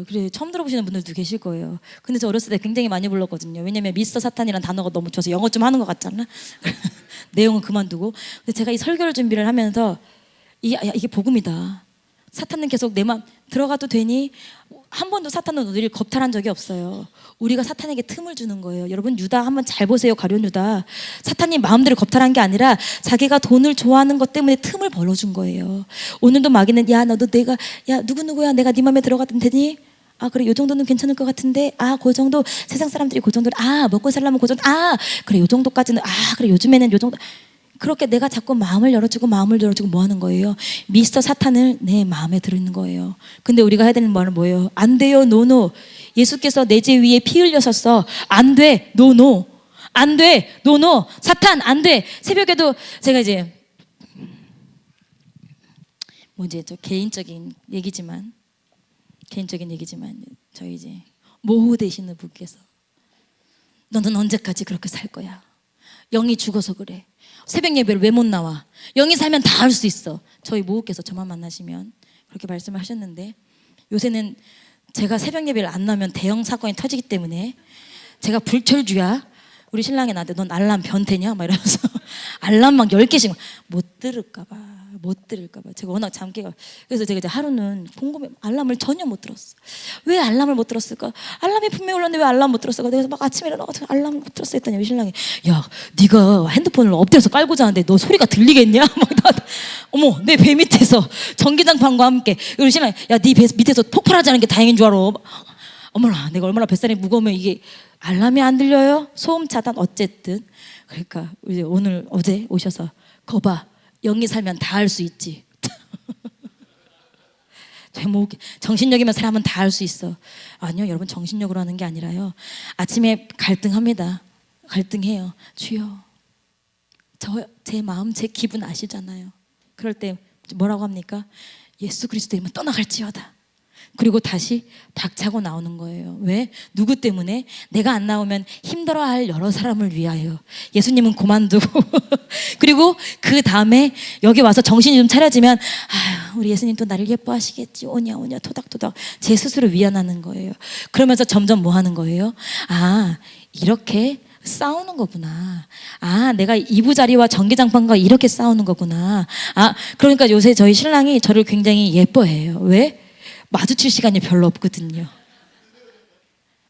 그래, 처음 들어보시는 분들도 계실 거예요. 근데 저 어렸을 때 굉장히 많이 불렀거든요. 왜냐면 미스터 사탄이라는 단어가 너무 좋아서 영어 좀 하는 것 같잖아. 내용은 그만두고. 근데 제가 이 설교를 준비를 하면서 이게 복음이다. 사탄은 계속 내 맘 들어가도 되니? 한 번도 사탄은 우리를 겁탈한 적이 없어요. 우리가 사탄에게 틈을 주는 거예요. 여러분, 유다 한번 잘 보세요. 가룟 유다. 사탄이 마음대로 겁탈한 게 아니라 자기가 돈을 좋아하는 것 때문에 틈을 벌어준 거예요. 오늘도 마귀는, 야, 너도 내가, 야, 누구야, 내가 네 맘에 들어가도 되니? 아, 그래, 요 정도는 괜찮을 것 같은데, 아, 그 정도, 세상 사람들이 그 정도를, 아, 먹고 살려면 그 정도, 아, 그래, 요 정도까지는, 아, 그래, 요즘에는 요 정도. 그렇게 내가 자꾸 마음을 열어주고 뭐 하는 거예요? 미스터 사탄을 내 마음에 들어있는 거예요. 근데 우리가 해야 되는 말은 뭐예요? 안 돼요, 노노. 예수께서 내 죄 위에 피 흘려셨어. 안 돼, 노노. 안 돼, 노노. 사탄, 안 돼. 새벽에도 제가 이제 저 개인적인 얘기지만 저희 이제 모호 되시는 분께서, 너는 언제까지 그렇게 살 거야? 영이 죽어서 그래. 새벽 예배를 왜 못 나와? 영이 살면 다 할 수 있어. 저희 모우께서 저만 만나시면 그렇게 말씀을 하셨는데, 요새는 제가 새벽 예배를 안 나오면 대형 사건이 터지기 때문에 제가 불철주야. 우리 신랑이 나한테 넌 알람 변태냐? 막 이러면서 알람 막 10개씩 못 들을까봐. 제가 워낙 잠깨가. 그래서 제가 이제 하루는 곰곰이 알람을 전혀 못 들었어. 왜 알람을 못 들었을까? 알람이 분명히 울렸는데 왜 알람 못 들었을까? 내가 막 아침에 일어나서 알람을 못 들었어 했더니 우리 신랑이, 야, 네가 핸드폰을 엎드려서 깔고 자는데 너 소리가 들리겠냐? 막 어머, 내 배 밑에서 전기장판과 함께. 우리 신랑이, 야, 네 배 밑에서 폭발하지 않은 게 다행인 줄 알아. 어머나, 내가 얼마나 뱃살이 무거우면 이게 알람이 안 들려요? 소음 차단. 어쨌든 그러니까 이제 어제 오셔서, 거봐, 영이 살면 다 할 수 있지. 정신력이면 사람은 다 할 수 있어. 아니요, 여러분, 정신력으로 하는 게 아니라요. 아침에 갈등합니다. 갈등해요. 주여, 제 마음, 제 기분 아시잖아요. 그럴 때 뭐라고 합니까? 예수 그리스도 이름은 떠나갈지어다. 그리고 다시 박차고 나오는 거예요. 왜? 누구 때문에? 내가 안 나오면 힘들어할 여러 사람을 위하여. 예수님은 그만두고 그리고 그 다음에 여기 와서 정신이 좀 차려지면, 아유, 우리 예수님 또 나를 예뻐하시겠지. 오냐 토닥토닥 제 스스로 위안하는 거예요. 그러면서 점점 뭐 하는 거예요? 아, 이렇게 싸우는 거구나. 아, 내가 이부자리와 전기장판과 이렇게 싸우는 거구나. 아, 그러니까 요새 저희 신랑이 저를 굉장히 예뻐해요. 왜? 마주칠 시간이 별로 없거든요.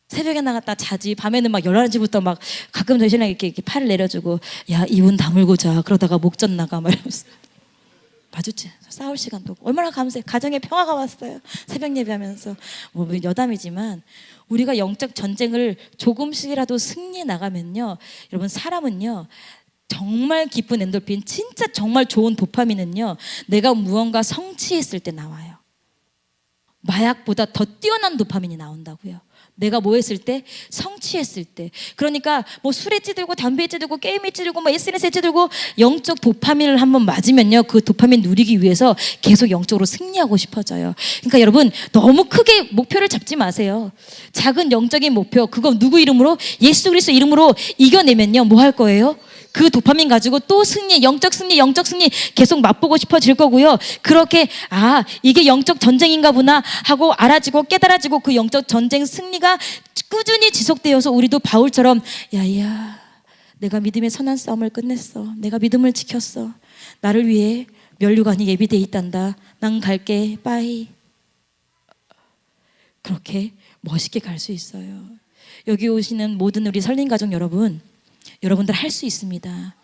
새벽에 나갔다 자지, 밤에는 막 11시부터 막 가끔 저희 신랑이 이렇게 팔을 내려주고, 야, 이운 다물고 자. 그러다가 목전 나가 막 이러면서 마주치, 싸울 시간도 없고. 얼마나 감사해. 가정에 평화가 왔어요. 새벽 예배하면서. 뭐 여담이지만 우리가 영적 전쟁을 조금씩이라도 승리해 나가면요, 여러분, 사람은요 정말 기쁜 엔돌핀, 진짜 정말 좋은 도파민은요, 내가 무언가 성취했을 때 나와요. 마약보다 더 뛰어난 도파민이 나온다고요. 내가 뭐 했을 때? 성취했을 때. 그러니까 뭐 술에 찌들고 담배에 찌들고 게임에 찌들고 뭐 SNS에 찌들고 영적 도파민을 한번 맞으면요, 그 도파민 누리기 위해서 계속 영적으로 승리하고 싶어져요. 그러니까 여러분, 너무 크게 목표를 잡지 마세요. 작은 영적인 목표, 그거 누구 이름으로? 예수 그리스도 이름으로 이겨내면요, 뭐 할 거예요? 그 도파민 가지고 또 승리, 영적 승리 계속 맛보고 싶어질 거고요. 그렇게 이게 영적 전쟁인가 보나 하고 알아지고 깨달아지고 그 영적 전쟁 승리가 꾸준히 지속되어서 우리도 바울처럼 야야, 내가 믿음의 선한 싸움을 끝냈어. 내가 믿음을 지켰어. 나를 위해 면류관이 예비돼 있단다. 난 갈게. 빠이. 그렇게 멋있게 갈 수 있어요. 여기 오시는 모든 우리 설린 가족 여러분, 여러분들 할 수 있습니다.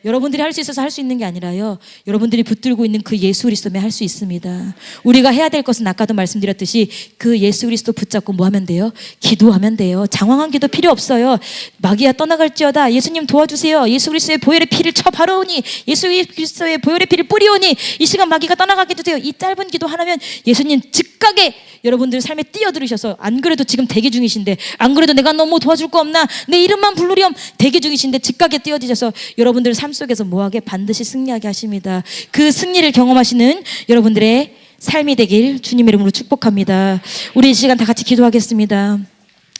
여러분들이 할 수 있어서 할 수 있는 게 아니라요, 여러분들이 붙들고 있는 그 예수 그리스도에 할 수 있습니다. 우리가 해야 될 것은 아까도 말씀드렸듯이 그 예수 그리스도 붙잡고 뭐 하면 돼요? 기도하면 돼요. 장황한 기도 필요 없어요. 마귀야 떠나갈지어다. 예수님 도와주세요. 예수 그리스도의 보혈의 피를 쳐 바르오니, 예수 그리스도의 보혈의 피를 뿌리오니 이 시간 마귀가 떠나가게 해주세요. 이 짧은 기도 하나면 예수님 즉각에 여러분들 삶에 뛰어들으셔서, 안 그래도 지금 대기 중이신데, 안 그래도 내가 너무 도와줄 거 없나, 내 이름만 부르렴 대기 중이신데 즉각에 뛰어드셔서 여러분들 삶 속에서 뭐하게? 반드시 승리하게 하십니다. 그 승리를 경험하시는 여러분들의 삶이 되길 주님의 이름으로 축복합니다. 우리 이 시간 다 같이 기도하겠습니다.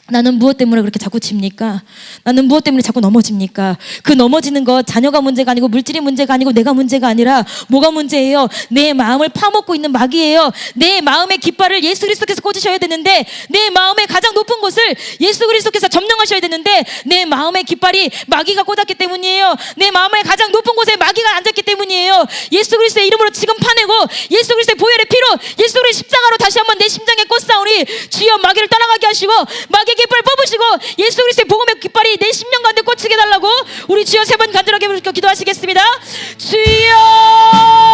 나는 무엇 때문에 그렇게 자꾸 집니까? 나는 무엇 때문에 자꾸 넘어집니까? 그 넘어지는 것, 자녀가 문제가 아니고 물질이 문제가 아니고 내가 문제가 아니라 뭐가 문제예요? 내 마음을 파먹고 있는 마귀예요. 내 마음의 깃발을 예수 그리스도께서 꽂으셔야 되는데, 내 마음의 가장 높은 곳을 예수 그리스도께서 점령하셔야 되는데, 내 마음의 깃발이 마귀가 꽂았기 때문이에요. 내 마음의 가장 높은 곳에 마귀가 앉았기 때문이에요. 예수 그리스도의 이름으로 지금 파내고, 예수 그리스도의 보혈의 피로, 예수 그리스도의 십자가로 다시 한번 내 심장에 꽂사오니, 주여 마귀를 떠나가게 하시고 마귀 깃발 뽑으시고 예수 그리스도의 복음의 깃발이 내 심령 가운데 꽂히게 달라고 우리 주여 세 번 간절하게 기도하시겠습니다. 주여